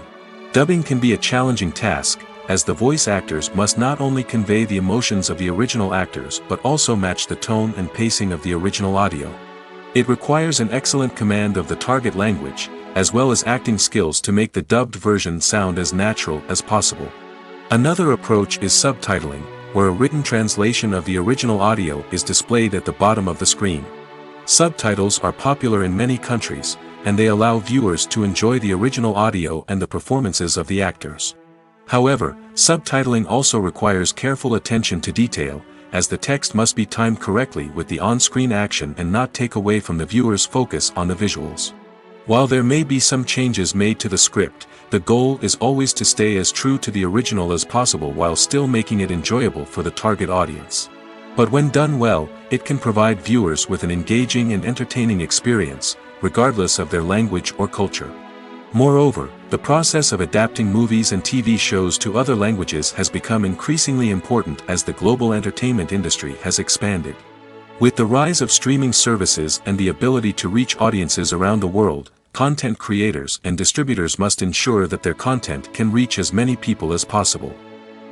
Dubbing can be a challenging task, as the voice actors must not only convey the emotions of the original actors but also match the tone and pacing of the original audio. It requires an excellent command of the target language, as well as acting skills to make the dubbed version sound as natural as possible. Another approach is subtitling, where a written translation of the original audio is displayed at the bottom of the screen. Subtitles are popular in many countries, and they allow viewers to enjoy the original audio and the performances of the actors. However, subtitling also requires careful attention to detail, as the text must be timed correctly with the on-screen action and not take away from the viewer's focus on the visuals. While there may be some changes made to the script, the goal is always to stay as true to the original as possible while still making it enjoyable for the target audience. But when done well, it can provide viewers with an engaging and entertaining experience, regardless of their language or culture. Moreover, the process of adapting movies and TV shows to other languages has become increasingly important as the global entertainment industry has expanded. With the rise of streaming services and the ability to reach audiences around the world, content creators and distributors must ensure that their content can reach as many people as possible.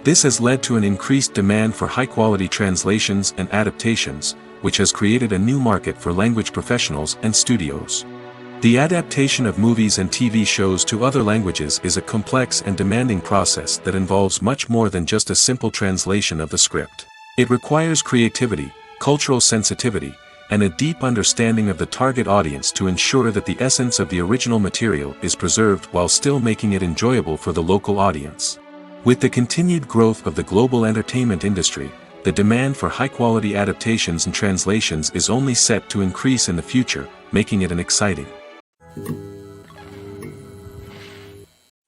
This has led to an increased demand for high-quality translations and adaptations, which has created a new market for language professionals and studios. The adaptation of movies and TV shows to other languages is a complex and demanding process that involves much more than just a simple translation of the script. It requires creativity, cultural sensitivity, and a deep understanding of the target audience to ensure that the essence of the original material is preserved while still making it enjoyable for the local audience. With the continued growth of the global entertainment industry, the demand for high-quality adaptations and translations is only set to increase in the future, making it an exciting.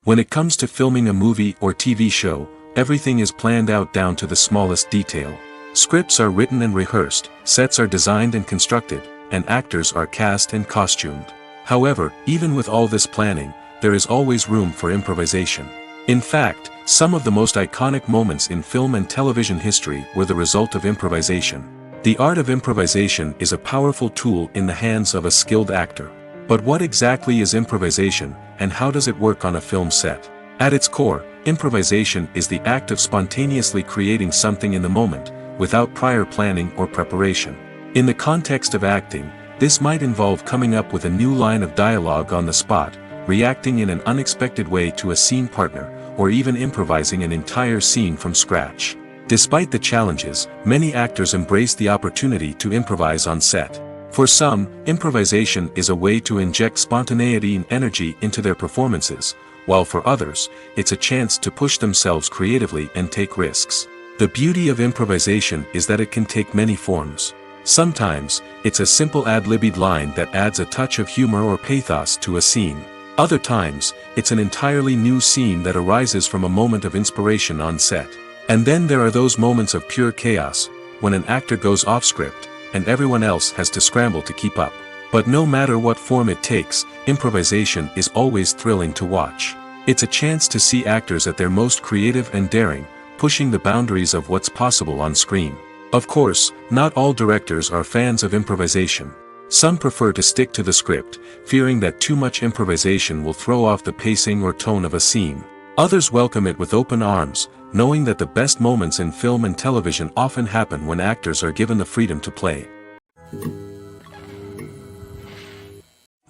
When it comes to filming a movie or TV show, everything is planned out down to the smallest detail. Scripts are written and rehearsed, sets are designed and constructed, and actors are cast and costumed. However, even with all this planning, there is always room for improvisation. In fact, some of the most iconic moments in film and television history were the result of improvisation. The art of improvisation is a powerful tool in the hands of a skilled actor. But what exactly is improvisation, and how does it work on a film set? At its core, improvisation is the act of spontaneously creating something in the moment, without prior planning or preparation. In the context of acting, this might involve coming up with a new line of dialogue on the spot, reacting in an unexpected way to a scene partner, or even improvising an entire scene from scratch. Despite the challenges, many actors embrace the opportunity to improvise on set. For some, improvisation is a way to inject spontaneity and energy into their performances, while for others, it's a chance to push themselves creatively and take risks. The beauty of improvisation is that it can take many forms. Sometimes, it's a simple ad-libbed line that adds a touch of humor or pathos to a scene. Other times, it's an entirely new scene that arises from a moment of inspiration on set. And then there are those moments of pure chaos, when an actor goes off script, and everyone else has to scramble to keep up. But no matter what form it takes, improvisation is always thrilling to watch. It's a chance to see actors at their most creative and daring, pushing the boundaries of what's possible on screen. Of course, not all directors are fans of improvisation. Some prefer to stick to the script, fearing that too much improvisation will throw off the pacing or tone of a scene. Others welcome it with open arms, knowing that the best moments in film and television often happen when actors are given the freedom to play.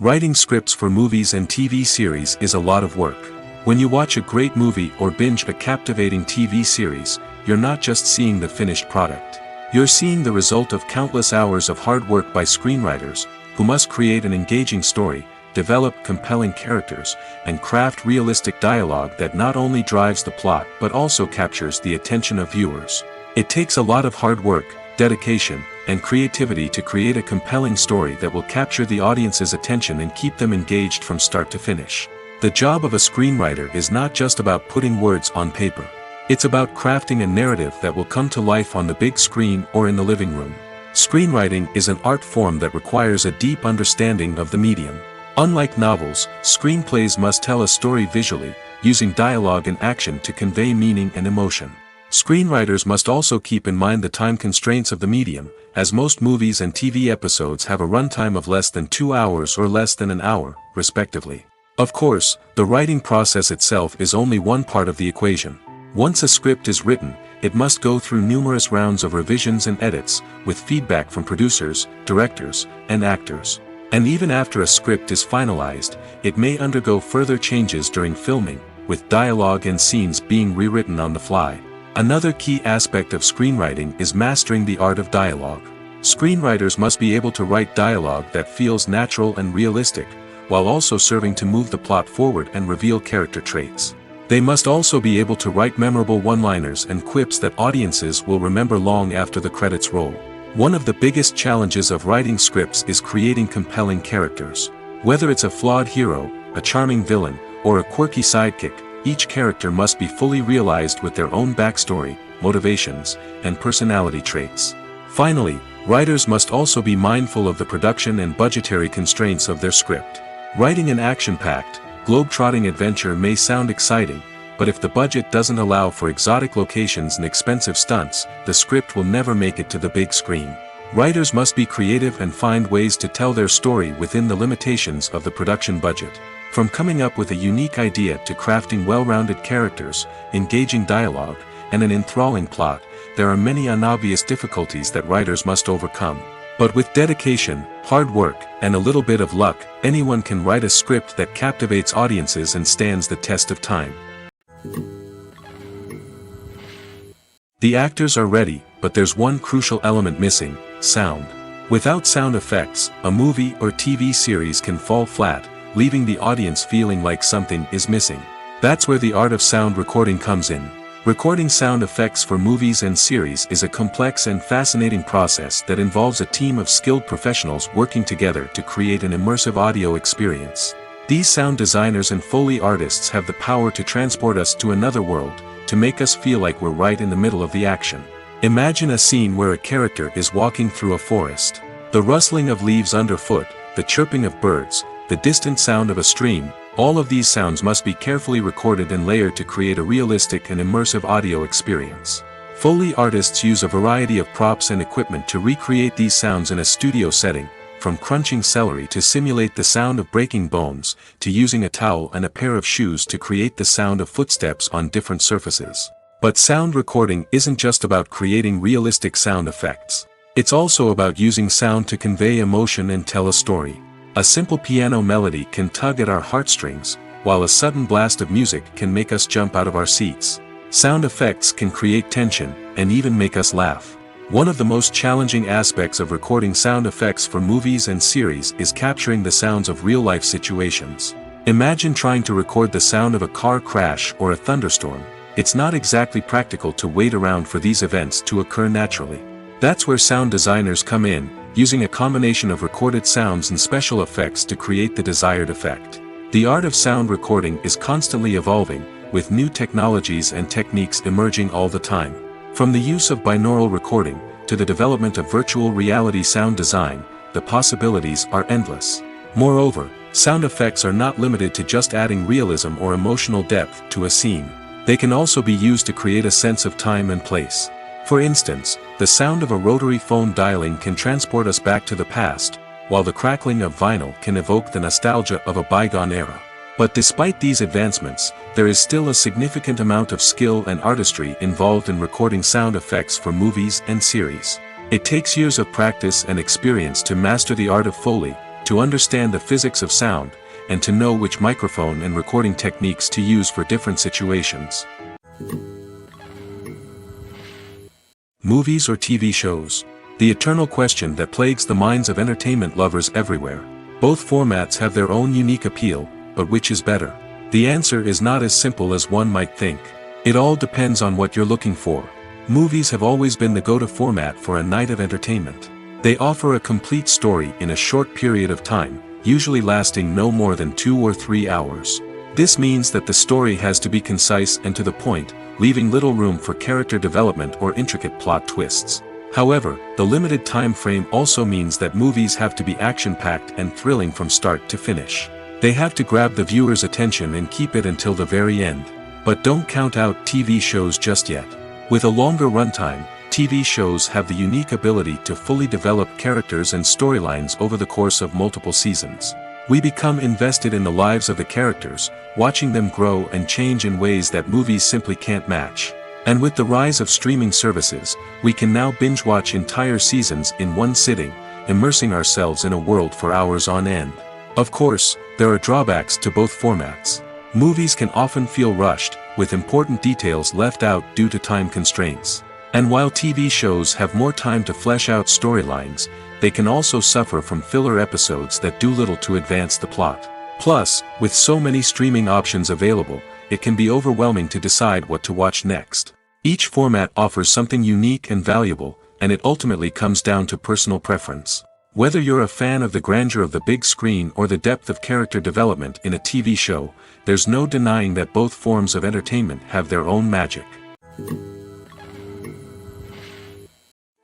Writing scripts for movies and TV series is a lot of work. When you watch a great movie or binge a captivating TV series, you're not just seeing the finished product. You're seeing the result of countless hours of hard work by screenwriters, who must create an engaging story, develop compelling characters, and craft realistic dialogue that not only drives the plot but also captures the attention of viewers. It takes a lot of hard work, dedication, and creativity to create a compelling story that will capture the audience's attention and keep them engaged from start to finish. The job of a screenwriter is not just about putting words on paper. It's about crafting a narrative that will come to life on the big screen or in the living room. Screenwriting is an art form that requires a deep understanding of the medium. Unlike novels, screenplays must tell a story visually, using dialogue and action to convey meaning and emotion. Screenwriters must also keep in mind the time constraints of the medium, as most movies and TV episodes have a runtime of less than 2 hours or less than an hour, respectively. Of course, the writing process itself is only one part of the equation. Once a script is written, it must go through numerous rounds of revisions and edits, with feedback from producers, directors, and actors. And even after a script is finalized, it may undergo further changes during filming, with dialogue and scenes being rewritten on the fly. Another key aspect of screenwriting is mastering the art of dialogue. Screenwriters must be able to write dialogue that feels natural and realistic, while also serving to move the plot forward and reveal character traits. They must also be able to write memorable one-liners and quips that audiences will remember long after the credits roll. One of the biggest challenges of writing scripts is creating compelling characters. Whether it's a flawed hero, a charming villain, or a quirky sidekick, each character must be fully realized with their own backstory, motivations, and personality traits. Finally, writers must also be mindful of the production and budgetary constraints of their script. Writing an action-packed, globe-trotting adventure may sound exciting, but if the budget doesn't allow for exotic locations and expensive stunts, the script will never make it to the big screen. Writers must be creative and find ways to tell their story within the limitations of the production budget. From coming up with a unique idea to crafting well-rounded characters, engaging dialogue, and an enthralling plot, there are many unobvious difficulties that writers must overcome. But with dedication, hard work, and a little bit of luck, anyone can write a script that captivates audiences and stands the test of time. The actors are ready, but there's one crucial element missing: sound. Without sound effects, a movie or TV series can fall flat, leaving the audience feeling like something is missing. That's where the art of sound recording comes in. Recording sound effects for movies and series is a complex and fascinating process that involves a team of skilled professionals working together to create an immersive audio experience. These sound designers and Foley artists have the power to transport us to another world, to make us feel like we're right in the middle of the action. Imagine a scene where a character is walking through a forest. The rustling of leaves underfoot, the chirping of birds, the distant sound of a stream, all of these sounds must be carefully recorded and layered to create a realistic and immersive audio experience. Foley artists use a variety of props and equipment to recreate these sounds in a studio setting, from crunching celery to simulate the sound of breaking bones, to using a towel and a pair of shoes to create the sound of footsteps on different surfaces. But sound recording isn't just about creating realistic sound effects. It's also about using sound to convey emotion and tell a story. A simple piano melody can tug at our heartstrings, while a sudden blast of music can make us jump out of our seats. Sound effects can create tension, and even make us laugh. One of the most challenging aspects of recording sound effects for movies and series is capturing the sounds of real-life situations. Imagine trying to record the sound of a car crash or a thunderstorm. It's not exactly practical to wait around for these events to occur naturally. That's where sound designers come in, using a combination of recorded sounds and special effects to create the desired effect. The art of sound recording is constantly evolving, with new technologies and techniques emerging all the time. From the use of binaural recording, to the development of virtual reality sound design, the possibilities are endless. Moreover, sound effects are not limited to just adding realism or emotional depth to a scene. They can also be used to create a sense of time and place. For instance, the sound of a rotary phone dialing can transport us back to the past, while the crackling of vinyl can evoke the nostalgia of a bygone era. But despite these advancements, there is still a significant amount of skill and artistry involved in recording sound effects for movies and series. It takes years of practice and experience to master the art of Foley, to understand the physics of sound, and to know which microphone and recording techniques to use for different situations. Movies or TV shows? The eternal question that plagues the minds of entertainment lovers everywhere. Both formats have their own unique appeal, but which is better? The answer is not as simple as one might think. It all depends on what you're looking for. Movies have always been the go-to format for a night of entertainment. They offer a complete story in a short period of time, usually lasting no more than 2 or 3 hours. This means that the story has to be concise and to the point, leaving little room for character development or intricate plot twists. However, the limited time frame also means that movies have to be action-packed and thrilling from start to finish. They have to grab the viewer's attention and keep it until the very end. But don't count out TV shows just yet. With a longer runtime, TV shows have the unique ability to fully develop characters and storylines over the course of multiple seasons. We become invested in the lives of the characters, watching them grow and change in ways that movies simply can't match. And with the rise of streaming services, we can now binge-watch entire seasons in one sitting, immersing ourselves in a world for hours on end. Of course, there are drawbacks to both formats. Movies can often feel rushed, with important details left out due to time constraints. And while TV shows have more time to flesh out storylines, they can also suffer from filler episodes that do little to advance the plot. Plus, with so many streaming options available, it can be overwhelming to decide what to watch next. Each format offers something unique and valuable, and it ultimately comes down to personal preference. Whether you're a fan of the grandeur of the big screen or the depth of character development in a TV show, there's no denying that both forms of entertainment have their own magic.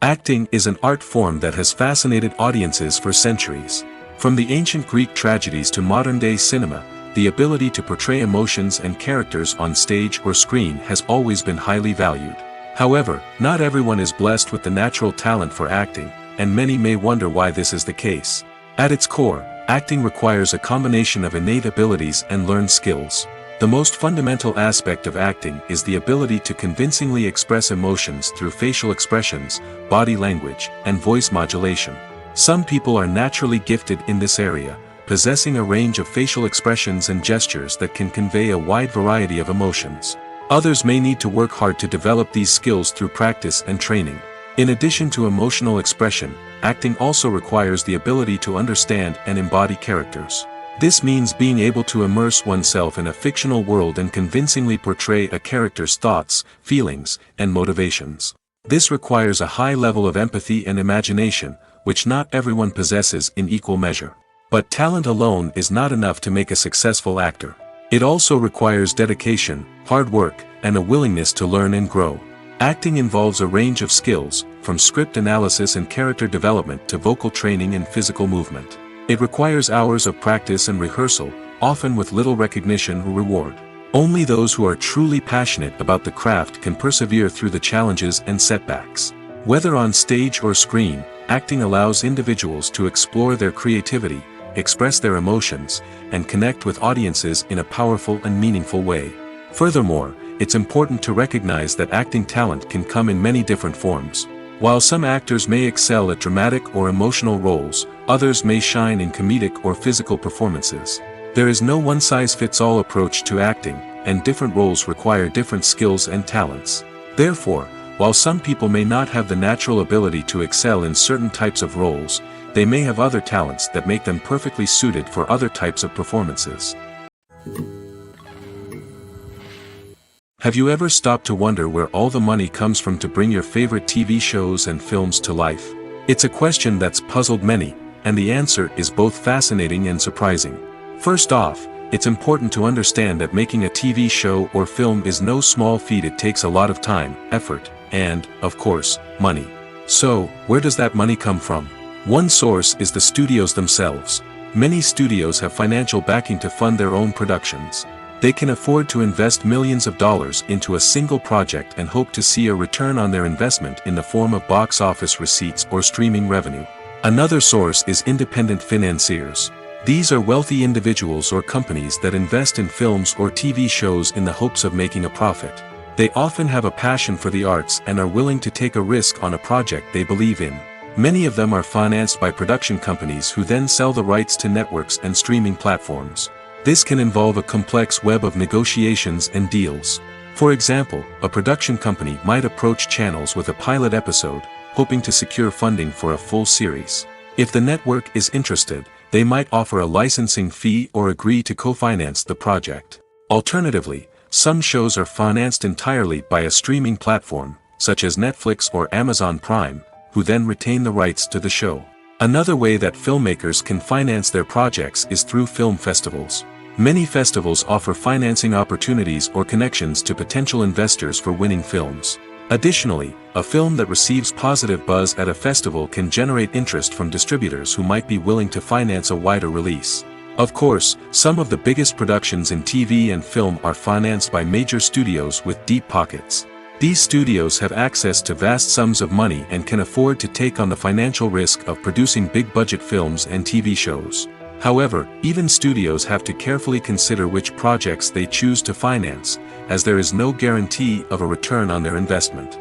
Acting is an art form that has fascinated audiences for centuries. From the ancient Greek tragedies to modern-day cinema, the ability to portray emotions and characters on stage or screen has always been highly valued. However, not everyone is blessed with the natural talent for acting, and many may wonder why this is the case. At its core, acting requires a combination of innate abilities and learned skills. The most fundamental aspect of acting is the ability to convincingly express emotions through facial expressions, body language, and voice modulation. Some people are naturally gifted in this area, possessing a range of facial expressions and gestures that can convey a wide variety of emotions. Others may need to work hard to develop these skills through practice and training. In addition to emotional expression, acting also requires the ability to understand and embody characters. This means being able to immerse oneself in a fictional world and convincingly portray a character's thoughts, feelings, and motivations. This requires a high level of empathy and imagination, which not everyone possesses in equal measure. But talent alone is not enough to make a successful actor. It also requires dedication, hard work, and a willingness to learn and grow. Acting involves a range of skills, from script analysis and character development to vocal training and physical movement. It requires hours of practice and rehearsal, often with little recognition or reward. Only those who are truly passionate about the craft can persevere through the challenges and setbacks. Whether on stage or screen, acting allows individuals to explore their creativity, express their emotions, and connect with audiences in a powerful and meaningful way. Furthermore, it's important to recognize that acting talent can come in many different forms. While some actors may excel at dramatic or emotional roles, others may shine in comedic or physical performances. There is no one-size-fits-all approach to acting, and different roles require different skills and talents. Therefore, while some people may not have the natural ability to excel in certain types of roles, they may have other talents that make them perfectly suited for other types of performances. Have you ever stopped to wonder where all the money comes from to bring your favorite TV shows and films to life? It's a question that's puzzled many, and the answer is both fascinating and surprising. First off, it's important to understand that making a TV show or film is no small feat. It takes a lot of time, effort, and, of course, money. So, where does that money come from? One source is the studios themselves. Many studios have financial backing to fund their own productions. They can afford to invest millions of dollars into a single project and hope to see a return on their investment in the form of box office receipts or streaming revenue. Another source is independent financiers. These are wealthy individuals or companies that invest in films or TV shows in the hopes of making a profit. They often have a passion for the arts and are willing to take a risk on a project they believe in. Many of them are financed by production companies who then sell the rights to networks and streaming platforms. This can involve a complex web of negotiations and deals. For example, a production company might approach channels with a pilot episode, hoping to secure funding for a full series. If the network is interested, they might offer a licensing fee or agree to co-finance the project. Alternatively, some shows are financed entirely by a streaming platform, such as Netflix or Amazon Prime, who then retain the rights to the show. Another way that filmmakers can finance their projects is through film festivals. Many festivals offer financing opportunities or connections to potential investors for winning films. Additionally, a film that receives positive buzz at a festival can generate interest from distributors who might be willing to finance a wider release. Of course, some of the biggest productions in TV and film are financed by major studios with deep pockets. These studios have access to vast sums of money and can afford to take on the financial risk of producing big-budget films and TV shows. However, even studios have to carefully consider which projects they choose to finance, as there is no guarantee of a return on their investment.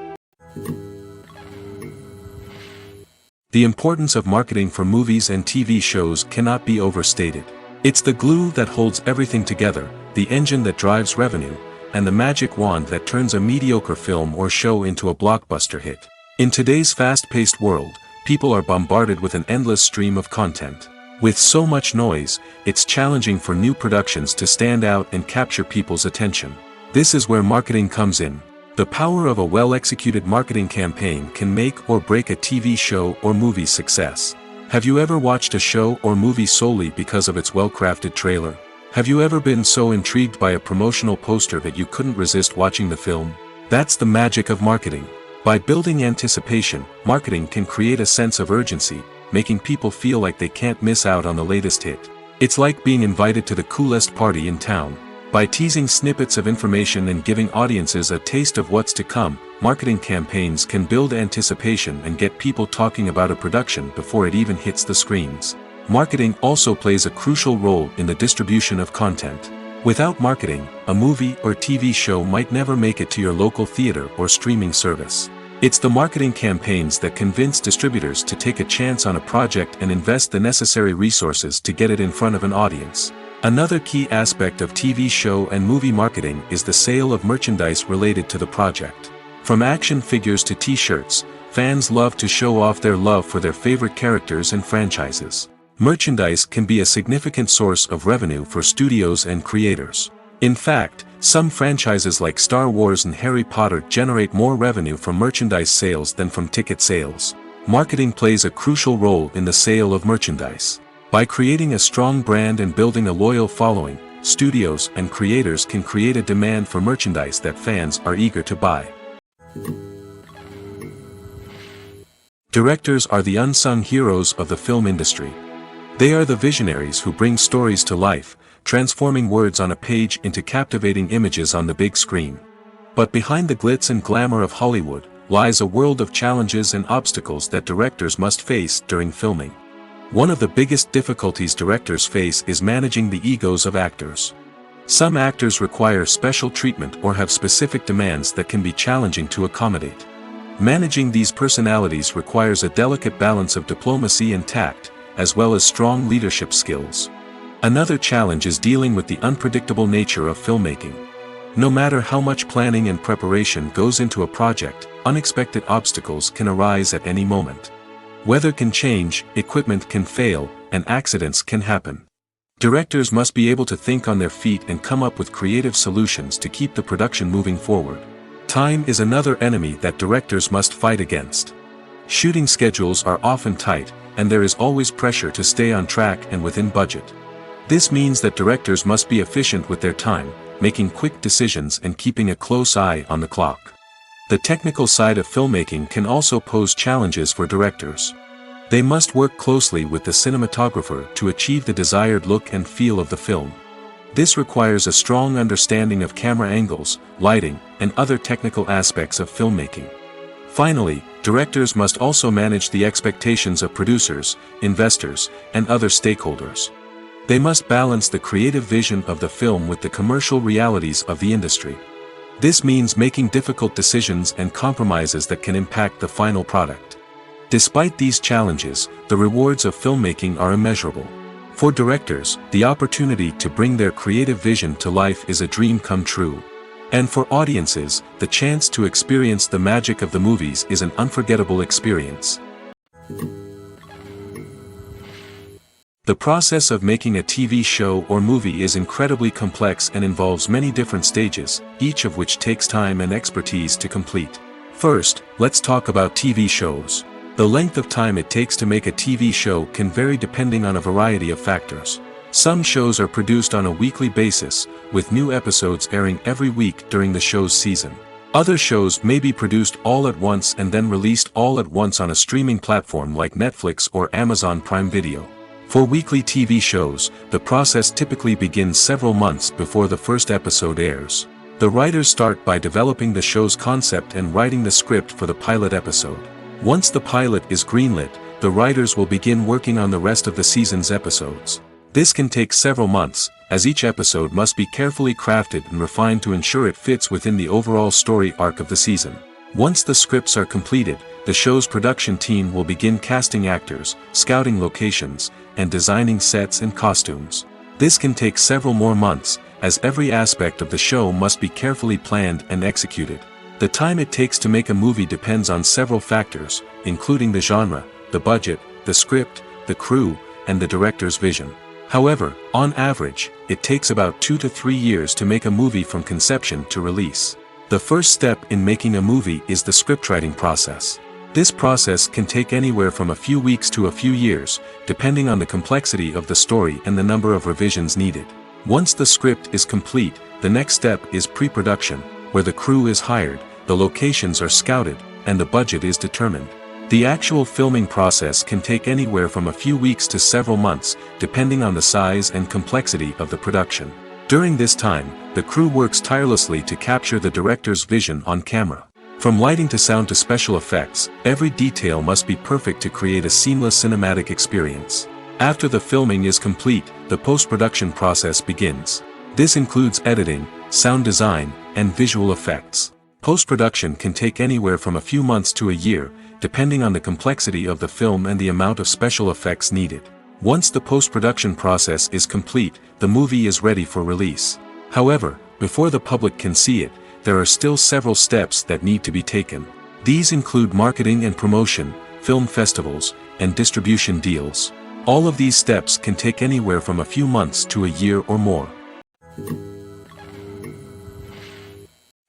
The importance of marketing for movies and TV shows cannot be overstated. It's the glue that holds everything together, the engine that drives revenue, and the magic wand that turns a mediocre film or show into a blockbuster hit. In today's fast-paced world, people are bombarded with an endless stream of content. With so much noise, it's challenging for new productions to stand out and capture people's attention. This is where marketing comes in. The power of a well-executed marketing campaign can make or break a TV show or movie's success. Have you ever watched a show or movie solely because of its well-crafted trailer? Have you ever been so intrigued by a promotional poster that you couldn't resist watching the film? That's the magic of marketing. By building anticipation, marketing can create a sense of urgency, making people feel like they can't miss out on the latest hit. It's like being invited to the coolest party in town. By teasing snippets of information and giving audiences a taste of what's to come, marketing campaigns can build anticipation and get people talking about a production before it even hits the screens. Marketing also plays a crucial role in the distribution of content. Without marketing, a movie or TV show might never make it to your local theater or streaming service. It's the marketing campaigns that convince distributors to take a chance on a project and invest the necessary resources to get it in front of an audience. Another key aspect of TV show and movie marketing is the sale of merchandise related to the project. From action figures to t-shirts, fans love to show off their love for their favorite characters and franchises. Merchandise can be a significant source of revenue for studios and creators. In fact, some franchises like Star Wars and Harry Potter generate more revenue from merchandise sales than from ticket sales. Marketing plays a crucial role in the sale of merchandise. By creating a strong brand and building a loyal following, studios and creators can create a demand for merchandise that fans are eager to buy. Directors are the unsung heroes of the film industry. They are the visionaries who bring stories to life, transforming words on a page into captivating images on the big screen. But behind the glitz and glamour of Hollywood lies a world of challenges and obstacles that directors must face during filming. One of the biggest difficulties directors face is managing the egos of actors. Some actors require special treatment or have specific demands that can be challenging to accommodate. Managing these personalities requires a delicate balance of diplomacy and tact, as well as strong leadership skills. Another challenge is dealing with the unpredictable nature of filmmaking. No matter how much planning and preparation goes into a project, unexpected obstacles can arise at any moment. Weather can change, equipment can fail, and accidents can happen. Directors must be able to think on their feet and come up with creative solutions to keep the production moving forward. Time is another enemy that directors must fight against. Shooting schedules are often tight, and there is always pressure to stay on track and within budget. This means that directors must be efficient with their time, making quick decisions and keeping a close eye on the clock. The technical side of filmmaking can also pose challenges for directors. They must work closely with the cinematographer to achieve the desired look and feel of the film. This requires a strong understanding of camera angles, lighting, and other technical aspects of filmmaking. Finally, directors must also manage the expectations of producers, investors, and other stakeholders. They must balance the creative vision of the film with the commercial realities of the industry. This means making difficult decisions and compromises that can impact the final product. Despite these challenges, the rewards of filmmaking are immeasurable. For directors, the opportunity to bring their creative vision to life is a dream come true. And for audiences, the chance to experience the magic of the movies is an unforgettable experience. The process of making a TV show or movie is incredibly complex and involves many different stages, each of which takes time and expertise to complete. First, let's talk about TV shows. The length of time it takes to make a TV show can vary depending on a variety of factors. Some shows are produced on a weekly basis, with new episodes airing every week during the show's season. Other shows may be produced all at once and then released all at once on a streaming platform like Netflix or Amazon Prime Video. For weekly TV shows, the process typically begins several months before the first episode airs. The writers start by developing the show's concept and writing the script for the pilot episode. Once the pilot is greenlit, the writers will begin working on the rest of the season's episodes. This can take several months, as each episode must be carefully crafted and refined to ensure it fits within the overall story arc of the season. Once the scripts are completed, the show's production team will begin casting actors, scouting locations, and designing sets and costumes. This can take several more months, as every aspect of the show must be carefully planned and executed. The time it takes to make a movie depends on several factors, including the genre, the budget, the script, the crew, and the director's vision. However, on average, it takes about 2 to 3 years to make a movie from conception to release. The first step in making a movie is the scriptwriting process. This process can take anywhere from a few weeks to a few years, depending on the complexity of the story and the number of revisions needed. Once the script is complete, the next step is pre-production, where the crew is hired, the locations are scouted, and the budget is determined. The actual filming process can take anywhere from a few weeks to several months, depending on the size and complexity of the production. During this time, the crew works tirelessly to capture the director's vision on camera. From lighting to sound to special effects, every detail must be perfect to create a seamless cinematic experience. After the filming is complete, the post-production process begins. This includes editing, sound design, and visual effects. Post-production can take anywhere from a few months to a year, depending on the complexity of the film and the amount of special effects needed. Once the post-production process is complete, the movie is ready for release. However, before the public can see it, there are still several steps that need to be taken. These include marketing and promotion, film festivals, and distribution deals. All of these steps can take anywhere from a few months to a year or more.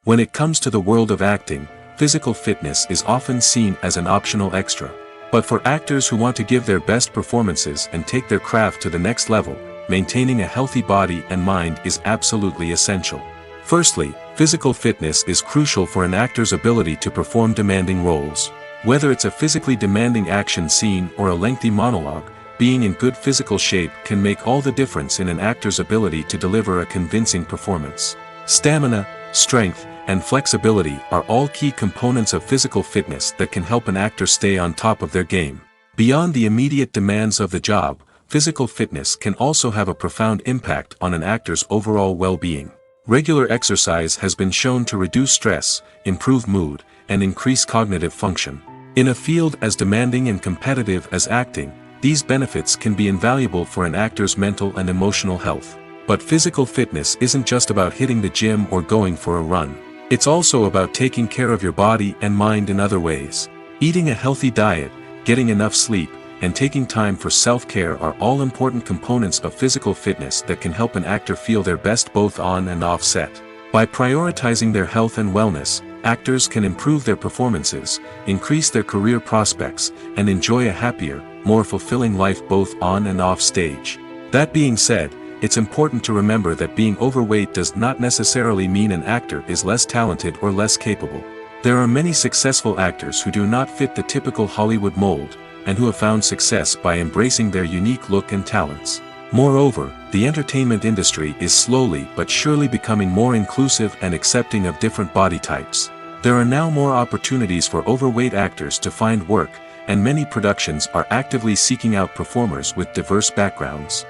When it comes to the world of acting, physical fitness is often seen as an optional extra. But for actors who want to give their best performances and take their craft to the next level, maintaining a healthy body and mind is absolutely essential. Firstly, physical fitness is crucial for an actor's ability to perform demanding roles. Whether it's a physically demanding action scene or a lengthy monologue, being in good physical shape can make all the difference in an actor's ability to deliver a convincing performance. Stamina, strength, and flexibility are all key components of physical fitness that can help an actor stay on top of their game. Beyond the immediate demands of the job, physical fitness can also have a profound impact on an actor's overall well-being. Regular exercise has been shown to reduce stress, improve mood, and increase cognitive function. In a field as demanding and competitive as acting, these benefits can be invaluable for an actor's mental and emotional health. But physical fitness isn't just about hitting the gym or going for a run. It's also about taking care of your body and mind in other ways. Eating a healthy diet, getting enough sleep, and taking time for self-care are all important components of physical fitness that can help an actor feel their best both on and off set. By prioritizing their health and wellness, actors can improve their performances, increase their career prospects, and enjoy a happier, more fulfilling life both on and off stage. That being said, it's important to remember that being overweight does not necessarily mean an actor is less talented or less capable. There are many successful actors who do not fit the typical Hollywood mold, and who have found success by embracing their unique look and talents. Moreover, the entertainment industry is slowly but surely becoming more inclusive and accepting of different body types. There are now more opportunities for overweight actors to find work, and many productions are actively seeking out performers with diverse backgrounds.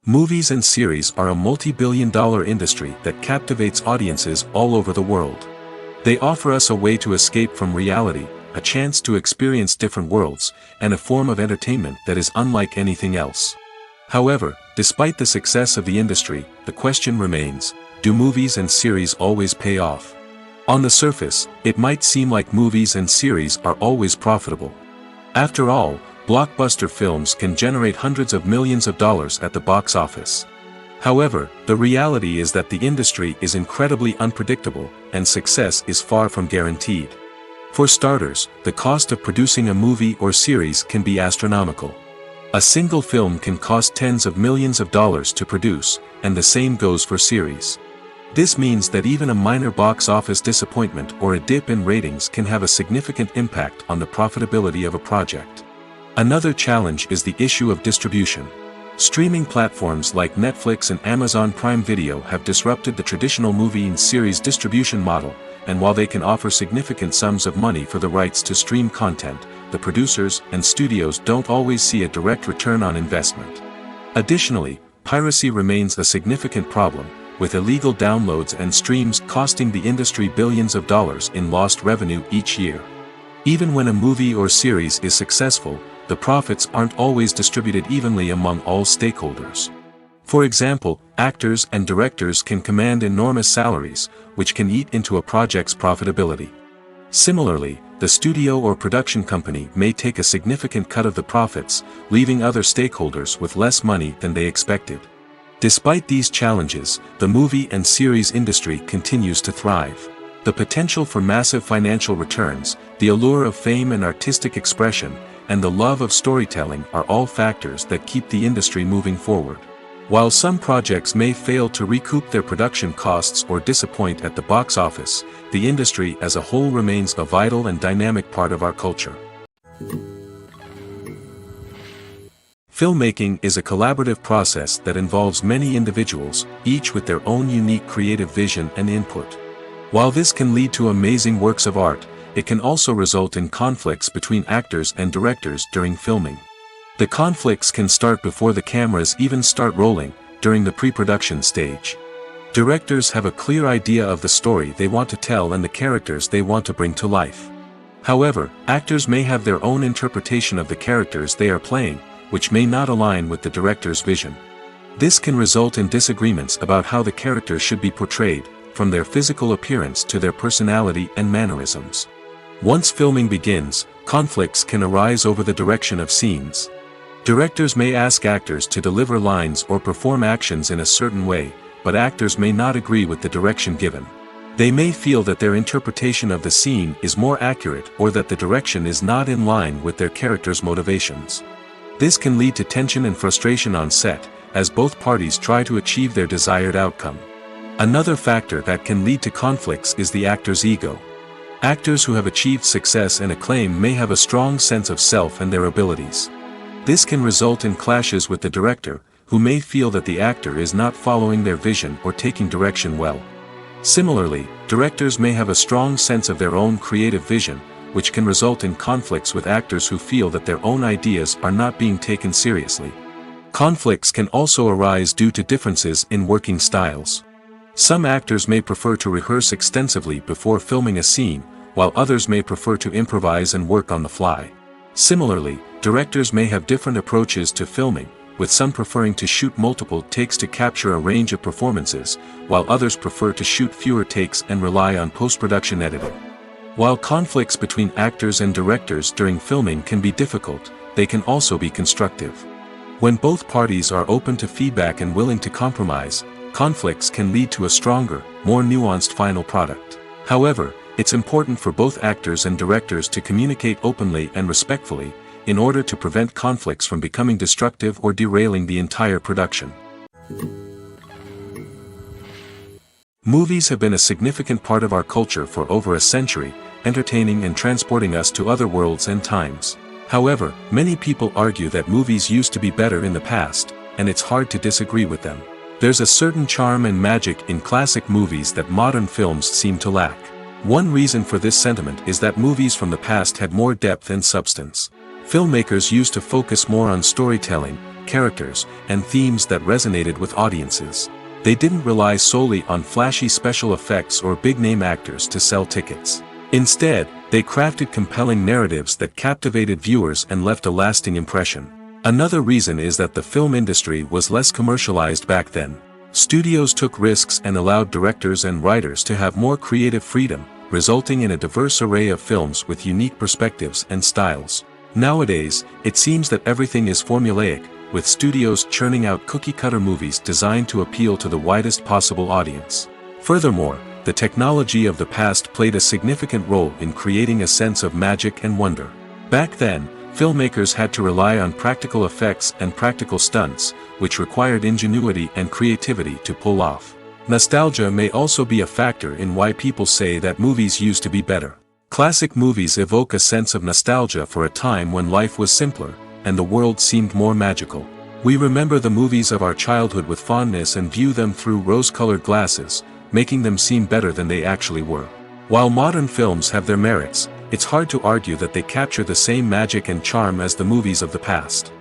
Movies and series are a multi-billion-dollar industry that captivates audiences all over the world. They offer us a way to escape from reality, a chance to experience different worlds, and a form of entertainment that is unlike anything else. However, despite the success of the industry, the question remains, do movies and series always pay off? On the surface, it might seem like movies and series are always profitable. After all, blockbuster films can generate hundreds of millions of dollars at the box office. However, the reality is that the industry is incredibly unpredictable, and success is far from guaranteed. For starters, the cost of producing a movie or series can be astronomical. A single film can cost tens of millions of dollars to produce, and the same goes for series. This means that even a minor box office disappointment or a dip in ratings can have a significant impact on the profitability of a project. Another challenge is the issue of distribution. Streaming platforms like Netflix and Amazon Prime Video have disrupted the traditional movie and series distribution model, and while they can offer significant sums of money for the rights to stream content, the producers and studios don't always see a direct return on investment. Additionally, piracy remains a significant problem, with illegal downloads and streams costing the industry billions of dollars in lost revenue each year. Even when a movie or series is successful, the profits aren't always distributed evenly among all stakeholders. For example, actors and directors can command enormous salaries, which can eat into a project's profitability. Similarly, the studio or production company may take a significant cut of the profits, leaving other stakeholders with less money than they expected. Despite these challenges, the movie and series industry continues to thrive. The potential for massive financial returns, the allure of fame and artistic expression, and the love of storytelling are all factors that keep the industry moving forward. While some projects may fail to recoup their production costs or disappoint at the box office, the industry as a whole remains a vital and dynamic part of our culture. Filmmaking is a collaborative process that involves many individuals, each with their own unique creative vision and input. While this can lead to amazing works of art, it can also result in conflicts between actors and directors during filming. The conflicts can start before the cameras even start rolling, during the pre-production stage. Directors have a clear idea of the story they want to tell and the characters they want to bring to life. However, actors may have their own interpretation of the characters they are playing, which may not align with the director's vision. This can result in disagreements about how the characters should be portrayed, from their physical appearance to their personality and mannerisms. Once filming begins, conflicts can arise over the direction of scenes. Directors may ask actors to deliver lines or perform actions in a certain way, but actors may not agree with the direction given. They may feel that their interpretation of the scene is more accurate or that the direction is not in line with their character's motivations. This can lead to tension and frustration on set, as both parties try to achieve their desired outcome. Another factor that can lead to conflicts is the actor's ego. Actors who have achieved success and acclaim may have a strong sense of self and their abilities. This can result in clashes with the director, who may feel that the actor is not following their vision or taking direction well. Similarly, directors may have a strong sense of their own creative vision, which can result in conflicts with actors who feel that their own ideas are not being taken seriously. Conflicts can also arise due to differences in working styles. Some actors may prefer to rehearse extensively before filming a scene, while others may prefer to improvise and work on the fly. Similarly, directors may have different approaches to filming, with some preferring to shoot multiple takes to capture a range of performances, while others prefer to shoot fewer takes and rely on post-production editing. While conflicts between actors and directors during filming can be difficult, they can also be constructive. When both parties are open to feedback and willing to compromise, conflicts can lead to a stronger, more nuanced final product. However, it's important for both actors and directors to communicate openly and respectfully, in order to prevent conflicts from becoming destructive or derailing the entire production. Movies have been a significant part of our culture for over a century, entertaining and transporting us to other worlds and times. However, many people argue that movies used to be better in the past, and it's hard to disagree with them. There's a certain charm and magic in classic movies that modern films seem to lack. One reason for this sentiment is that movies from the past had more depth and substance. Filmmakers used to focus more on storytelling, characters, and themes that resonated with audiences. They didn't rely solely on flashy special effects or big-name actors to sell tickets. Instead, they crafted compelling narratives that captivated viewers and left a lasting impression. Another reason is that the film industry was less commercialized back then. Studios took risks and allowed directors and writers to have more creative freedom, resulting in a diverse array of films with unique perspectives and styles. Nowadays, it seems that everything is formulaic, with studios churning out cookie-cutter movies designed to appeal to the widest possible audience. Furthermore, the technology of the past played a significant role in creating a sense of magic and wonder. Back then, filmmakers had to rely on practical effects and practical stunts, which required ingenuity and creativity to pull off. Nostalgia may also be a factor in why people say that movies used to be better. Classic movies evoke a sense of nostalgia for a time when life was simpler, and the world seemed more magical. We remember the movies of our childhood with fondness and view them through rose-colored glasses, making them seem better than they actually were. While modern films have their merits, it's hard to argue that they capture the same magic and charm as the movies of the past.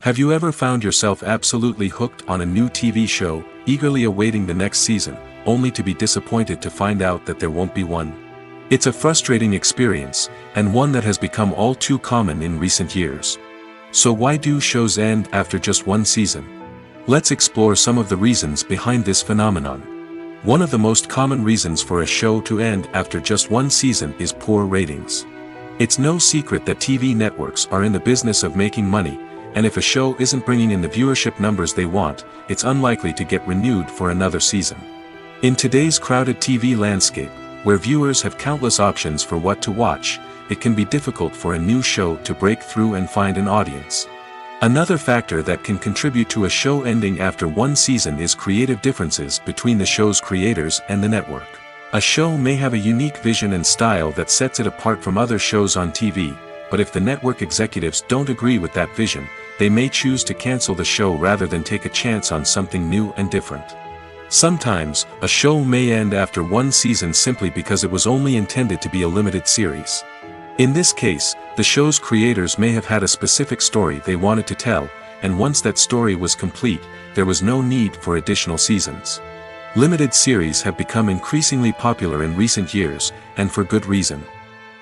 Have you ever found yourself absolutely hooked on a new TV show, eagerly awaiting the next season, only to be disappointed to find out that there won't be one? It's a frustrating experience, and one that has become all too common in recent years. So why do shows end after just one season? Let's explore some of the reasons behind this phenomenon. One of the most common reasons for a show to end after just one season is poor ratings. It's no secret that TV networks are in the business of making money, and if a show isn't bringing in the viewership numbers they want, it's unlikely to get renewed for another season. In today's crowded TV landscape, where viewers have countless options for what to watch, it can be difficult for a new show to break through and find an audience. Another factor that can contribute to a show ending after one season is creative differences between the show's creators and the network. A show may have a unique vision and style that sets it apart from other shows on TV, but if the network executives don't agree with that vision, they may choose to cancel the show rather than take a chance on something new and different. Sometimes, a show may end after one season simply because it was only intended to be a limited series. In this case, the show's creators may have had a specific story they wanted to tell, and once that story was complete, there was no need for additional seasons. Limited series have become increasingly popular in recent years, and for good reason.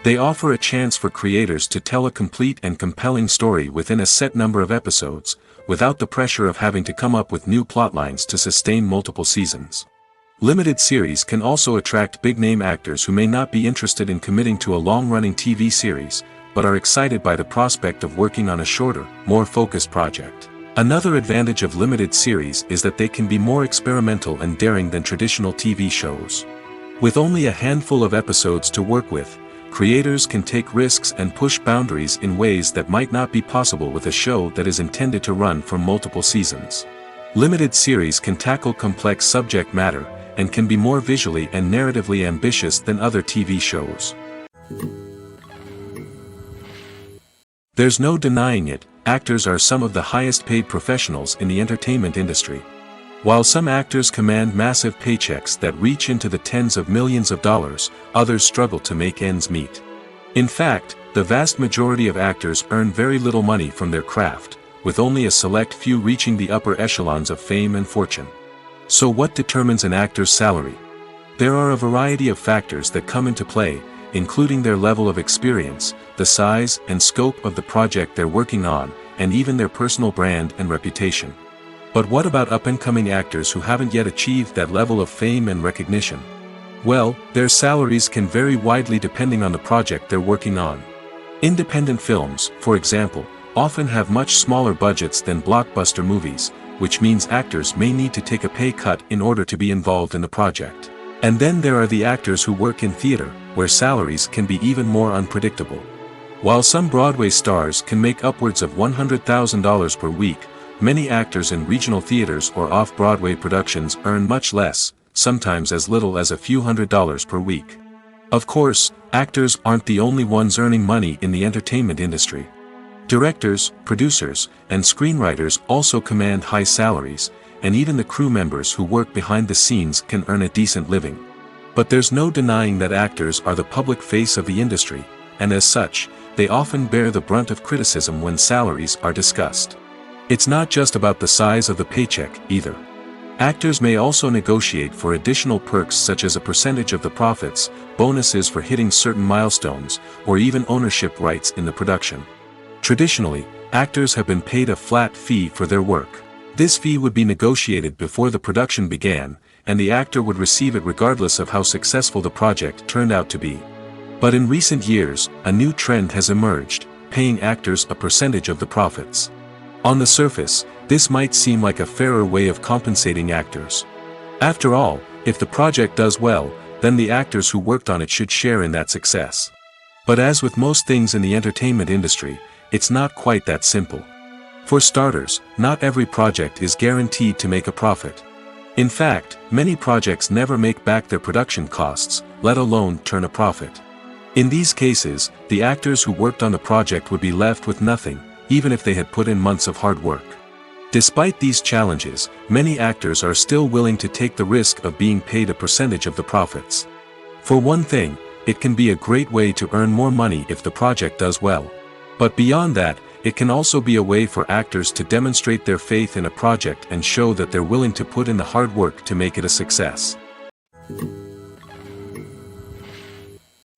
They offer a chance for creators to tell a complete and compelling story within a set number of episodes, without the pressure of having to come up with new plotlines to sustain multiple seasons. Limited series can also attract big-name actors who may not be interested in committing to a long-running TV series, but are excited by the prospect of working on a shorter, more focused project. Another advantage of limited series is that they can be more experimental and daring than traditional TV shows. With only a handful of episodes to work with, creators can take risks and push boundaries in ways that might not be possible with a show that is intended to run for multiple seasons. Limited series can tackle complex subject matter, and can be more visually and narratively ambitious than other TV shows. There's no denying it, actors are some of the highest paid professionals in the entertainment industry. While some actors command massive paychecks that reach into the tens of millions of dollars, others struggle to make ends meet. In fact, the vast majority of actors earn very little money from their craft, with only a select few reaching the upper echelons of fame and fortune. So what determines an actor's salary? There are a variety of factors that come into play, including their level of experience, the size and scope of the project they're working on, and even their personal brand and reputation. But what about up-and-coming actors who haven't yet achieved that level of fame and recognition? Well, their salaries can vary widely depending on the project they're working on. Independent films, for example, often have much smaller budgets than blockbuster movies, which means actors may need to take a pay cut in order to be involved in the project. And then there are the actors who work in theater, where salaries can be even more unpredictable. While some Broadway stars can make upwards of $100,000 per week, many actors in regional theaters or off-Broadway productions earn much less, sometimes as little as a few $100s per week. Of course, actors aren't the only ones earning money in the entertainment industry. Directors, producers, and screenwriters also command high salaries, and even the crew members who work behind the scenes can earn a decent living. But there's no denying that actors are the public face of the industry, and as such, they often bear the brunt of criticism when salaries are discussed. It's not just about the size of the paycheck, either. Actors may also negotiate for additional perks such as a percentage of the profits, bonuses for hitting certain milestones, or even ownership rights in the production. Traditionally, actors have been paid a flat fee for their work. This fee would be negotiated before the production began, and the actor would receive it regardless of how successful the project turned out to be. But in recent years, a new trend has emerged, paying actors a percentage of the profits. On the surface, this might seem like a fairer way of compensating actors. After all, if the project does well, then the actors who worked on it should share in that success. But as with most things in the entertainment industry, it's not quite that simple. For starters, not every project is guaranteed to make a profit. In fact, many projects never make back their production costs, let alone turn a profit. In these cases, the actors who worked on the project would be left with nothing, even if they had put in months of hard work. Despite these challenges, many actors are still willing to take the risk of being paid a percentage of the profits. For one thing, it can be a great way to earn more money if the project does well. But beyond that, It can also be a way for actors to demonstrate their faith in a project and show that they're willing to put in the hard work to make it a success.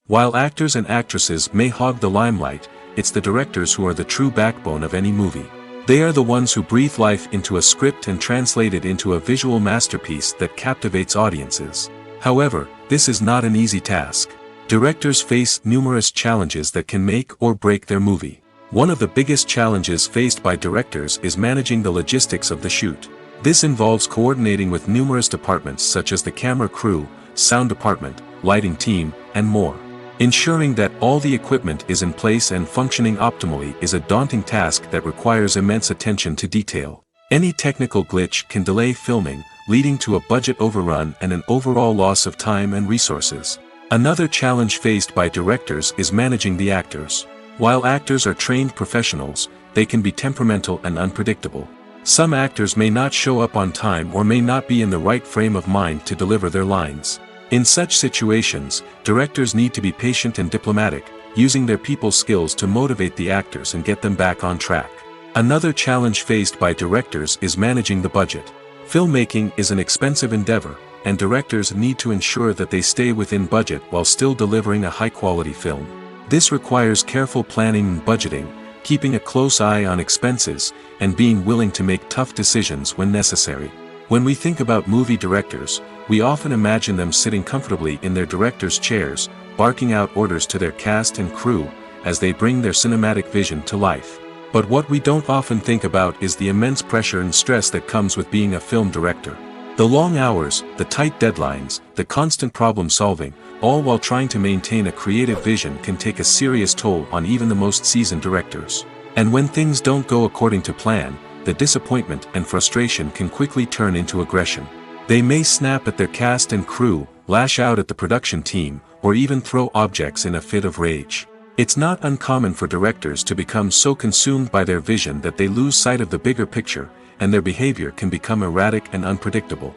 While actors and actresses may hog the limelight, it's the directors who are the true backbone of any movie. They are the ones who breathe life into a script and translate it into a visual masterpiece that captivates audiences. However, this is not an easy task. Directors face numerous challenges that can make or break their movie. One of the biggest challenges faced by directors is managing the logistics of the shoot. This involves coordinating with numerous departments such as the camera crew, sound department, lighting team, and more. Ensuring that all the equipment is in place and functioning optimally is a daunting task that requires immense attention to detail. Any technical glitch can delay filming, leading to a budget overrun and an overall loss of time and resources. Another challenge faced by directors is managing the actors. While actors are trained professionals, they can be temperamental and unpredictable. Some actors may not show up on time or may not be in the right frame of mind to deliver their lines. In such situations, directors need to be patient and diplomatic, using their people skills to motivate the actors and get them back on track. Another challenge faced by directors is managing the budget. Filmmaking is an expensive endeavor, and directors need to ensure that they stay within budget while still delivering a high-quality film. This requires careful planning and budgeting, keeping a close eye on expenses, and being willing to make tough decisions when necessary. When we think about movie directors, we often imagine them sitting comfortably in their director's chairs, barking out orders to their cast and crew, as they bring their cinematic vision to life. But what we don't often think about is the immense pressure and stress that comes with being a film director. The long hours, the tight deadlines, the constant problem solving, all while trying to maintain a creative vision can take a serious toll on even the most seasoned directors. And when things don't go according to plan, the disappointment and frustration can quickly turn into aggression. They may snap at their cast and crew, lash out at the production team, or even throw objects in a fit of rage. It's not uncommon for directors to become so consumed by their vision that they lose sight of the bigger picture, and their behavior can become erratic and unpredictable.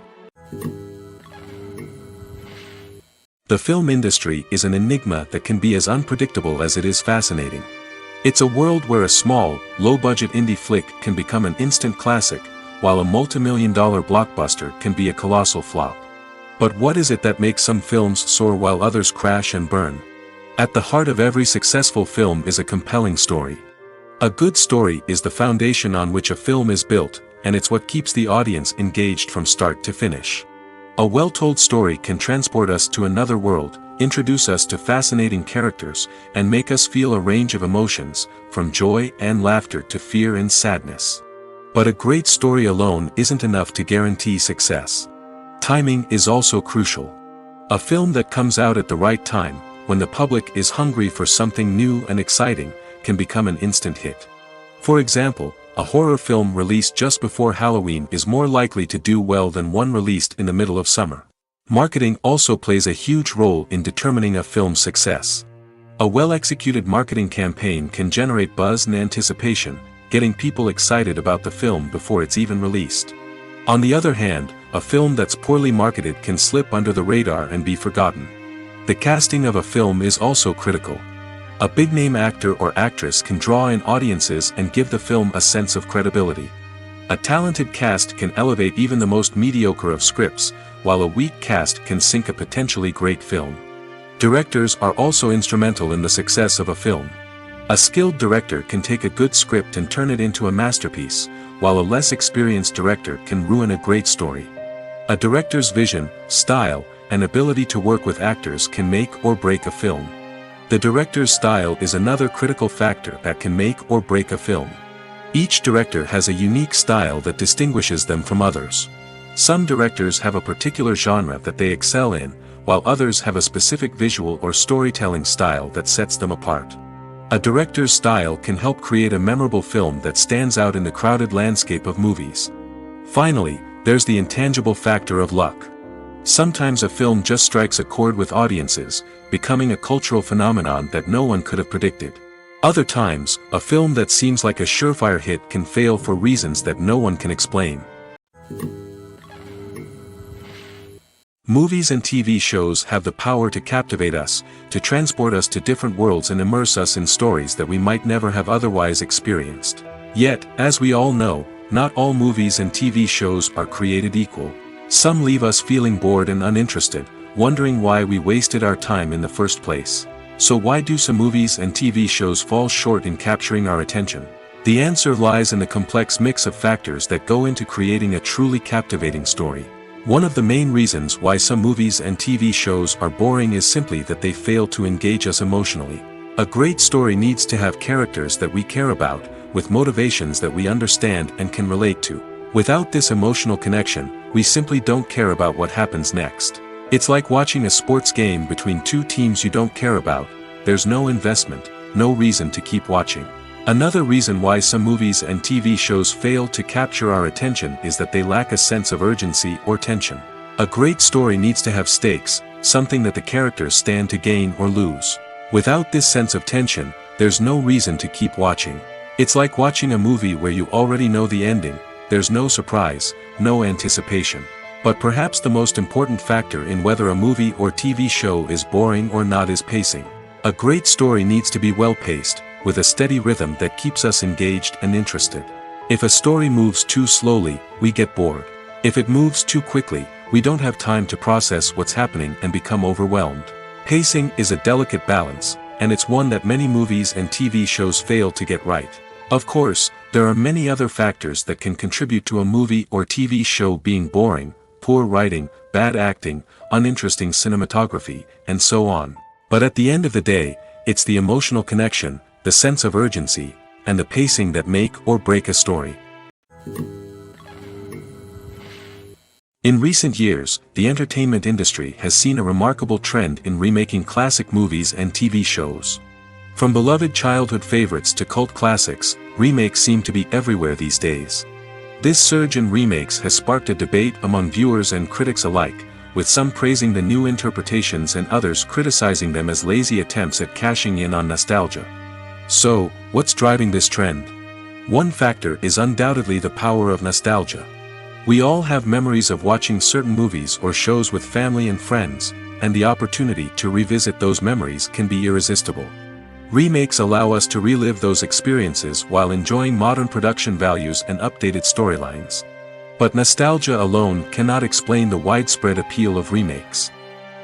The film industry is an enigma that can be as unpredictable as it is fascinating. It's a world where a small, low-budget indie flick can become an instant classic, while a multi-million-dollar blockbuster can be a colossal flop. But what is it that makes some films soar while others crash and burn? At the heart of every successful film is a compelling story. A good story is the foundation on which a film is built, and it's what keeps the audience engaged from start to finish. A well-told story can transport us to another world, introduce us to fascinating characters, and make us feel a range of emotions, from joy and laughter to fear and sadness. But a great story alone isn't enough to guarantee success. Timing is also crucial. A film that comes out at the right time, when the public is hungry for something new and exciting, can become an instant hit. For example, a horror film released just before Halloween is more likely to do well than one released in the middle of summer. Marketing also plays a huge role in determining a film's success. A well-executed marketing campaign can generate buzz and anticipation, getting people excited about the film before it's even released. On the other hand, a film that's poorly marketed can slip under the radar and be forgotten. The casting of a film is also critical. A big-name actor or actress can draw in audiences and give the film a sense of credibility. A talented cast can elevate even the most mediocre of scripts, while a weak cast can sink a potentially great film. Directors are also instrumental in the success of a film. A skilled director can take a good script and turn it into a masterpiece, while a less experienced director can ruin a great story. A director's vision, style, and ability to work with actors can make or break a film. The director's style is another critical factor that can make or break a film. Each director has a unique style that distinguishes them from others. Some directors have a particular genre that they excel in, while others have a specific visual or storytelling style that sets them apart. A director's style can help create a memorable film that stands out in the crowded landscape of movies. Finally, there's the intangible factor of luck. Sometimes a film just strikes a chord with audiences, becoming a cultural phenomenon that no one could have predicted. Other times, a film that seems like a surefire hit can fail for reasons that no one can explain. Movies and TV shows have the power to captivate us, to transport us to different worlds and immerse us in stories that we might never have otherwise experienced. Yet, as we all know, not all movies and TV shows are created equal. Some leave us feeling bored and uninterested, wondering why we wasted our time in the first place. So why do some movies and TV shows fall short in capturing our attention? The answer lies in the complex mix of factors that go into creating a truly captivating story. One of the main reasons why some movies and TV shows are boring is simply that they fail to engage us emotionally. A great story needs to have characters that we care about, with motivations that we understand and can relate to. Without this emotional connection, we simply don't care about what happens next. It's like watching a sports game between two teams you don't care about. There's no investment, no reason to keep watching. Another reason why some movies and TV shows fail to capture our attention is that they lack a sense of urgency or tension. A great story needs to have stakes, something that the characters stand to gain or lose. Without this sense of tension, there's no reason to keep watching. It's like watching a movie where you already know the ending. There's no surprise, no anticipation. But perhaps the most important factor in whether a movie or TV show is boring or not is pacing. A great story needs to be well-paced, with a steady rhythm that keeps us engaged and interested. If a story moves too slowly, we get bored. If it moves too quickly, we don't have time to process what's happening and become overwhelmed. Pacing is a delicate balance, and it's one that many movies and TV shows fail to get right. Of course, there are many other factors that can contribute to a movie or TV show being boring: poor writing, bad acting, uninteresting cinematography, and so on. But at the end of the day, it's the emotional connection, the sense of urgency, and the pacing that make or break a story. In recent years, the entertainment industry has seen a remarkable trend in remaking classic movies and TV shows. From beloved childhood favorites to cult classics, remakes seem to be everywhere these days. This surge in remakes has sparked a debate among viewers and critics alike, with some praising the new interpretations and others criticizing them as lazy attempts at cashing in on nostalgia. So, what's driving this trend? One factor is undoubtedly the power of nostalgia. We all have memories of watching certain movies or shows with family and friends, and the opportunity to revisit those memories can be irresistible. Remakes allow us to relive those experiences while enjoying modern production values and updated storylines. But nostalgia alone cannot explain the widespread appeal of remakes.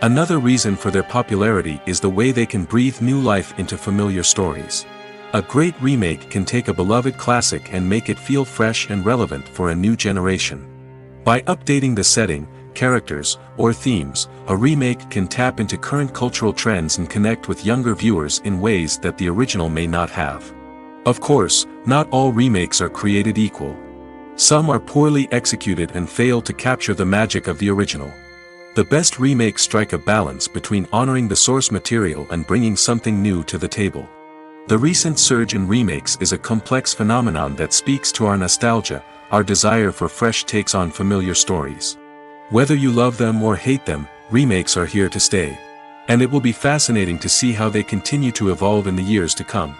Another reason for their popularity is the way they can breathe new life into familiar stories. A great remake can take a beloved classic and make it feel fresh and relevant for a new generation. By updating the setting, characters, or themes, a remake can tap into current cultural trends and connect with younger viewers in ways that the original may not have. Of course, not all remakes are created equal. Some are poorly executed and fail to capture the magic of the original. The best remakes strike a balance between honoring the source material and bringing something new to the table. The recent surge in remakes is a complex phenomenon that speaks to our nostalgia, our desire for fresh takes on familiar stories. Whether you love them or hate them, remakes are here to stay. And it will be fascinating to see how they continue to evolve in the years to come.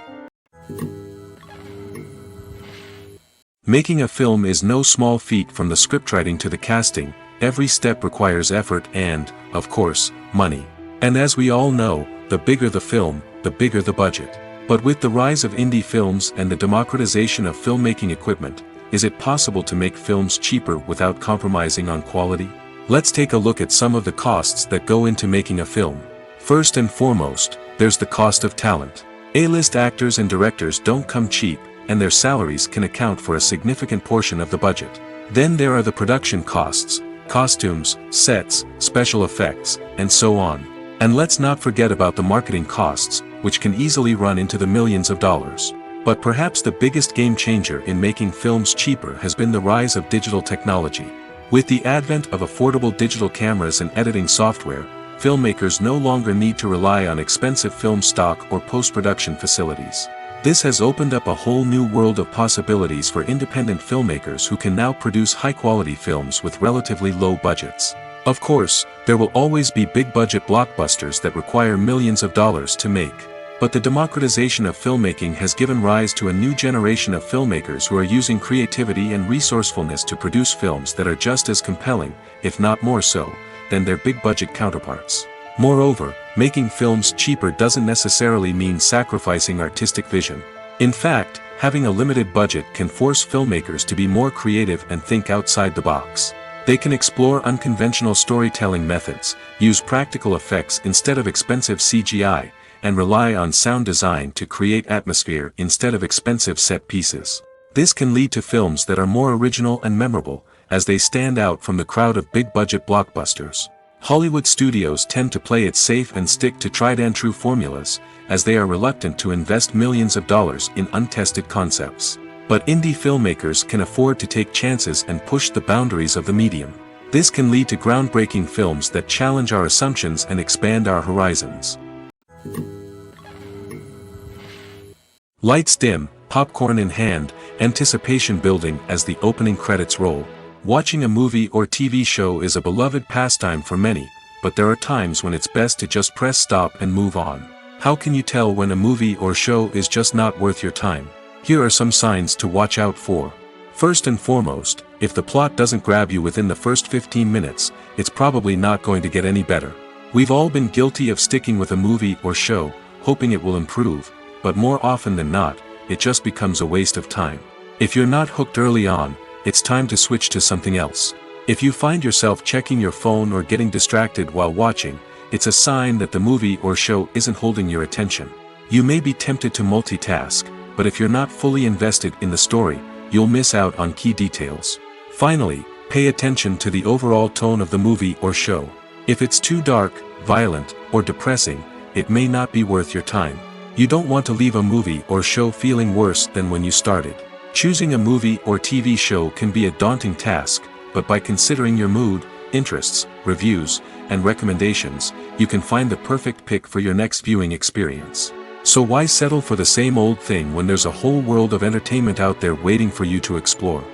Making a film is no small feat. From the scriptwriting to the casting, every step requires effort and, of course, money. And as we all know, the bigger the film, the bigger the budget. But with the rise of indie films and the democratization of filmmaking equipment, is it possible to make films cheaper without compromising on quality? Let's take a look at some of the costs that go into making a film. First and foremost, there's the cost of talent. A-list actors and directors don't come cheap, and their salaries can account for a significant portion of the budget. Then there are the production costs, costumes, sets, special effects, and so on. And let's not forget about the marketing costs, which can easily run into the millions of dollars. But perhaps the biggest game changer in making films cheaper has been the rise of digital technology. With the advent of affordable digital cameras and editing software, filmmakers no longer need to rely on expensive film stock or post-production facilities. This has opened up a whole new world of possibilities for independent filmmakers who can now produce high-quality films with relatively low budgets. Of course, there will always be big-budget blockbusters that require millions of dollars to make. But the democratization of filmmaking has given rise to a new generation of filmmakers who are using creativity and resourcefulness to produce films that are just as compelling, if not more so, than their big-budget counterparts. Moreover, making films cheaper doesn't necessarily mean sacrificing artistic vision. In fact, having a limited budget can force filmmakers to be more creative and think outside the box. They can explore unconventional storytelling methods, use practical effects instead of expensive CGI, and rely on sound design to create atmosphere instead of expensive set pieces. This can lead to films that are more original and memorable, as they stand out from the crowd of big-budget blockbusters. Hollywood studios tend to play it safe and stick to tried-and-true formulas, as they are reluctant to invest millions of dollars in untested concepts. But indie filmmakers can afford to take chances and push the boundaries of the medium. This can lead to groundbreaking films that challenge our assumptions and expand our horizons. Lights dim, popcorn in hand, anticipation building as the opening credits roll. Watching a movie or TV show is a beloved pastime for many, but there are times when it's best to just press stop and move on. How can you tell when a movie or show is just not worth your time? Here are some signs to watch out for. First and foremost, if the plot doesn't grab you within the first 15 minutes, it's probably not going to get any better. We've all been guilty of sticking with a movie or show, hoping it will improve, but more often than not, it just becomes a waste of time. If you're not hooked early on, it's time to switch to something else. If you find yourself checking your phone or getting distracted while watching, it's a sign that the movie or show isn't holding your attention. You may be tempted to multitask, but if you're not fully invested in the story, you'll miss out on key details. Finally, pay attention to the overall tone of the movie or show. If it's too dark, violent, or depressing, it may not be worth your time. You don't want to leave a movie or show feeling worse than when you started. Choosing a movie or TV show can be a daunting task, but by considering your mood, interests, reviews, and recommendations, you can find the perfect pick for your next viewing experience. So why settle for the same old thing when there's a whole world of entertainment out there waiting for you to explore?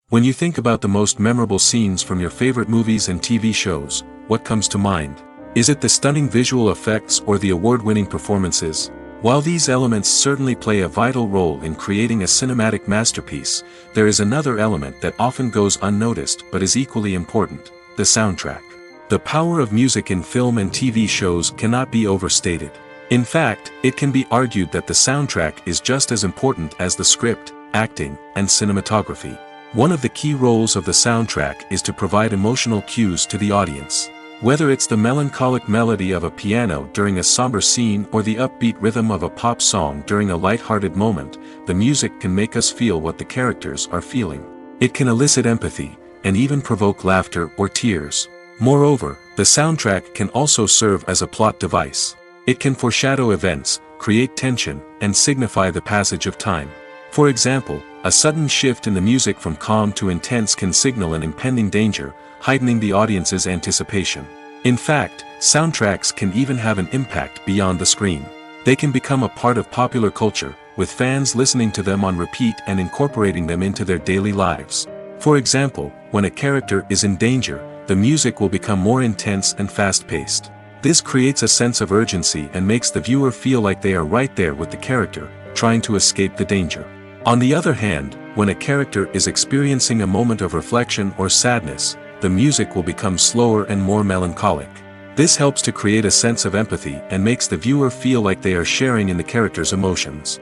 When you think about the most memorable scenes from your favorite movies and TV shows, what comes to mind? Is it the stunning visual effects or the award-winning performances? While these elements certainly play a vital role in creating a cinematic masterpiece, there is another element that often goes unnoticed but is equally important: the soundtrack. The power of music in film and TV shows cannot be overstated. In fact, it can be argued that the soundtrack is just as important as the script, acting, and cinematography. One of the key roles of the soundtrack is to provide emotional cues to the audience. Whether it's the melancholic melody of a piano during a somber scene or the upbeat rhythm of a pop song during a light-hearted moment, the music can make us feel what the characters are feeling. It can elicit empathy, and even provoke laughter or tears. Moreover, the soundtrack can also serve as a plot device. It can foreshadow events, create tension, and signify the passage of time. For example, a sudden shift in the music from calm to intense can signal an impending danger, heightening the audience's anticipation. In fact, soundtracks can even have an impact beyond the screen. They can become a part of popular culture, with fans listening to them on repeat and incorporating them into their daily lives. For example, when a character is in danger, the music will become more intense and fast-paced. This creates a sense of urgency and makes the viewer feel like they are right there with the character, trying to escape the danger. On the other hand, when a character is experiencing a moment of reflection or sadness, the music will become slower and more melancholic. This helps to create a sense of empathy and makes the viewer feel like they are sharing in the character's emotions.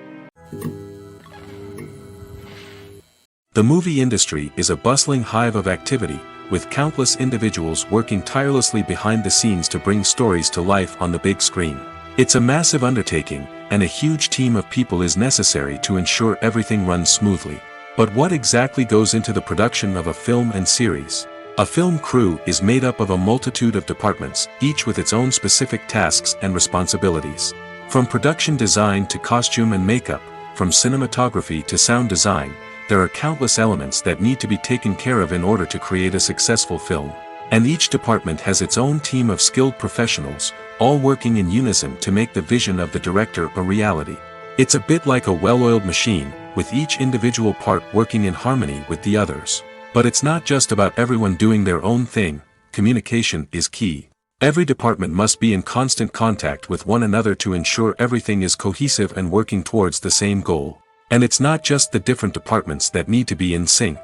The movie industry is a bustling hive of activity, with countless individuals working tirelessly behind the scenes to bring stories to life on the big screen. It's a massive undertaking, and a huge team of people is necessary to ensure everything runs smoothly. But what exactly goes into the production of a film and series? A film crew is made up of a multitude of departments, each with its own specific tasks and responsibilities. From production design to costume and makeup, from cinematography to sound design, there are countless elements that need to be taken care of in order to create a successful film. And each department has its own team of skilled professionals, all working in unison to make the vision of the director a reality. It's a bit like a well-oiled machine, with each individual part working in harmony with the others. But it's not just about everyone doing their own thing. Communication is key. Every department must be in constant contact with one another to ensure everything is cohesive and working towards the same goal. And it's not just the different departments that need to be in sync.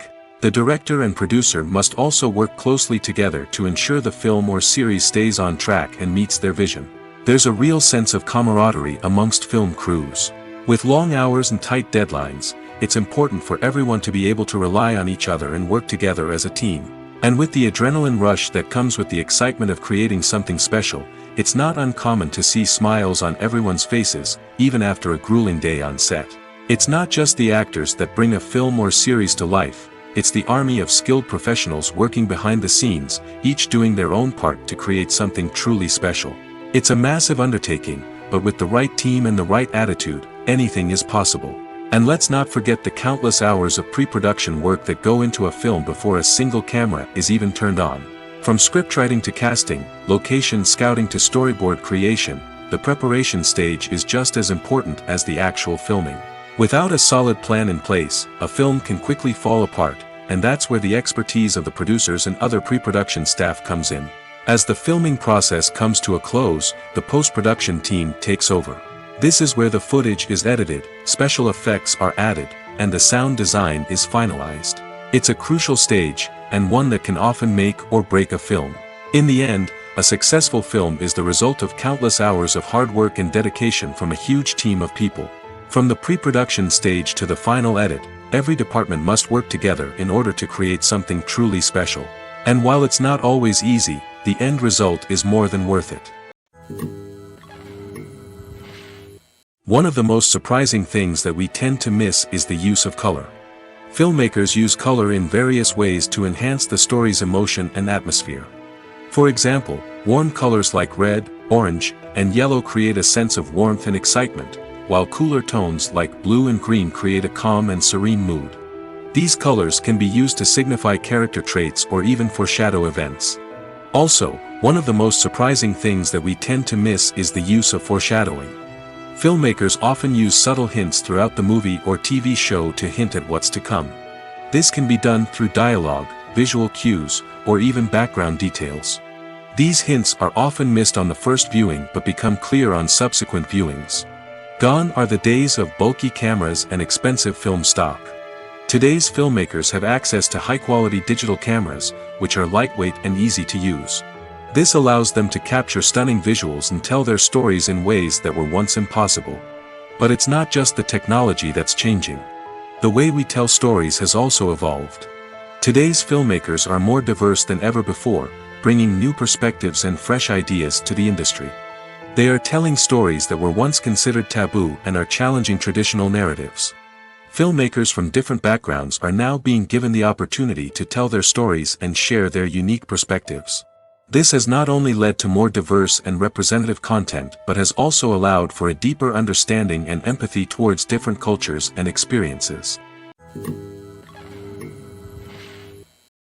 The director and producer must also work closely together to ensure the film or series stays on track and meets their vision. There's a real sense of camaraderie amongst film crews. With long hours and tight deadlines, it's important for everyone to be able to rely on each other and work together as a team. And with the adrenaline rush that comes with the excitement of creating something special, it's not uncommon to see smiles on everyone's faces, even after a grueling day on set. It's not just the actors that bring a film or series to life, it's the army of skilled professionals working behind the scenes, each doing their own part to create something truly special. It's a massive undertaking, but with the right team and the right attitude, anything is possible. And let's not forget the countless hours of pre-production work that go into a film before a single camera is even turned on. From scriptwriting to casting, location scouting to storyboard creation, the preparation stage is just as important as the actual filming. Without a solid plan in place, a film can quickly fall apart, and that's where the expertise of the producers and other pre-production staff comes in. As the filming process comes to a close, the post-production team takes over. This is where the footage is edited, special effects are added, and the sound design is finalized. It's a crucial stage, and one that can often make or break a film. In the end, a successful film is the result of countless hours of hard work and dedication from a huge team of people. From the pre-production stage to the final edit, every department must work together in order to create something truly special. And while it's not always easy, the end result is more than worth it. One of the most surprising things that we tend to miss is the use of color. Filmmakers use color in various ways to enhance the story's emotion and atmosphere. For example, warm colors like red, orange, and yellow create a sense of warmth and excitement, while cooler tones like blue and green create a calm and serene mood. These colors can be used to signify character traits or even foreshadow events. Also, one of the most surprising things that we tend to miss is the use of foreshadowing. Filmmakers often use subtle hints throughout the movie or TV show to hint at what's to come. This can be done through dialogue, visual cues, or even background details. These hints are often missed on the first viewing but become clear on subsequent viewings. Gone are the days of bulky cameras and expensive film stock. Today's filmmakers have access to high-quality digital cameras, which are lightweight and easy to use. This allows them to capture stunning visuals and tell their stories in ways that were once impossible. But it's not just the technology that's changing. The way we tell stories has also evolved. Today's filmmakers are more diverse than ever before, bringing new perspectives and fresh ideas to the industry. They are telling stories that were once considered taboo and are challenging traditional narratives. Filmmakers from different backgrounds are now being given the opportunity to tell their stories and share their unique perspectives. This has not only led to more diverse and representative content but has also allowed for a deeper understanding and empathy towards different cultures and experiences.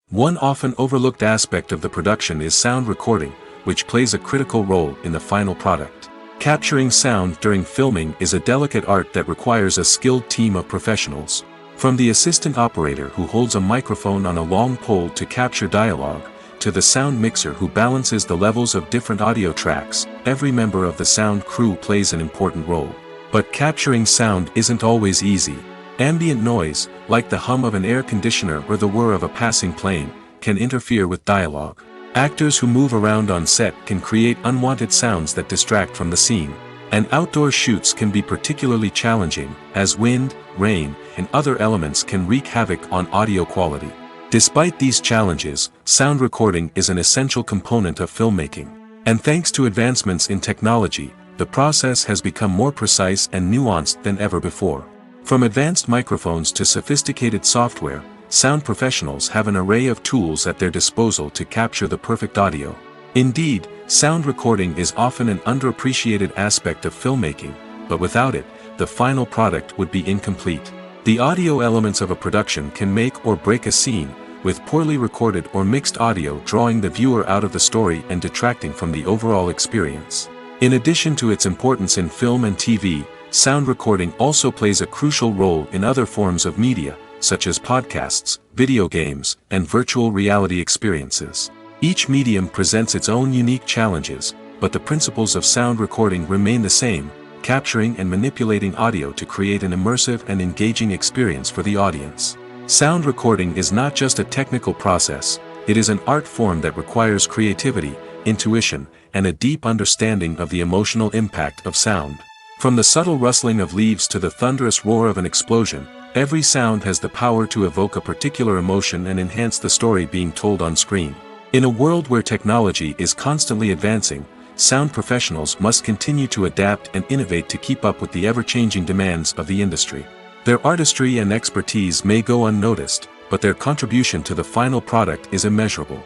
One often overlooked aspect of the production is sound recording, which plays a critical role in the final product. Capturing sound during filming is a delicate art that requires a skilled team of professionals. From the assistant operator who holds a microphone on a long pole to capture dialogue, to the sound mixer who balances the levels of different audio tracks, every member of the sound crew plays an important role. But capturing sound isn't always easy. Ambient noise, like the hum of an air conditioner or the whir of a passing plane, can interfere with dialogue. Actors who move around on set can create unwanted sounds that distract from the scene. And outdoor shoots can be particularly challenging, as wind, rain, and other elements can wreak havoc on audio quality. Despite these challenges, sound recording is an essential component of filmmaking. And thanks to advancements in technology, the process has become more precise and nuanced than ever before. From advanced microphones to sophisticated software, sound professionals have an array of tools at their disposal to capture the perfect audio. Indeed, sound recording is often an underappreciated aspect of filmmaking, but without it, the final product would be incomplete. The audio elements of a production can make or break a scene, with poorly recorded or mixed audio drawing the viewer out of the story and detracting from the overall experience. In addition to its importance in film and TV, sound recording also plays a crucial role in other forms of media, such as podcasts, video games, and virtual reality experiences. Each medium presents its own unique challenges, but the principles of sound recording remain the same, capturing and manipulating audio to create an immersive and engaging experience for the audience. Sound recording is not just a technical process, it is an art form that requires creativity, intuition, and a deep understanding of the emotional impact of sound. From the subtle rustling of leaves to the thunderous roar of an explosion, every sound has the power to evoke a particular emotion and enhance the story being told on screen. In a world where technology is constantly advancing, sound professionals must continue to adapt and innovate to keep up with the ever-changing demands of the industry. Their artistry and expertise may go unnoticed, but their contribution to the final product is immeasurable.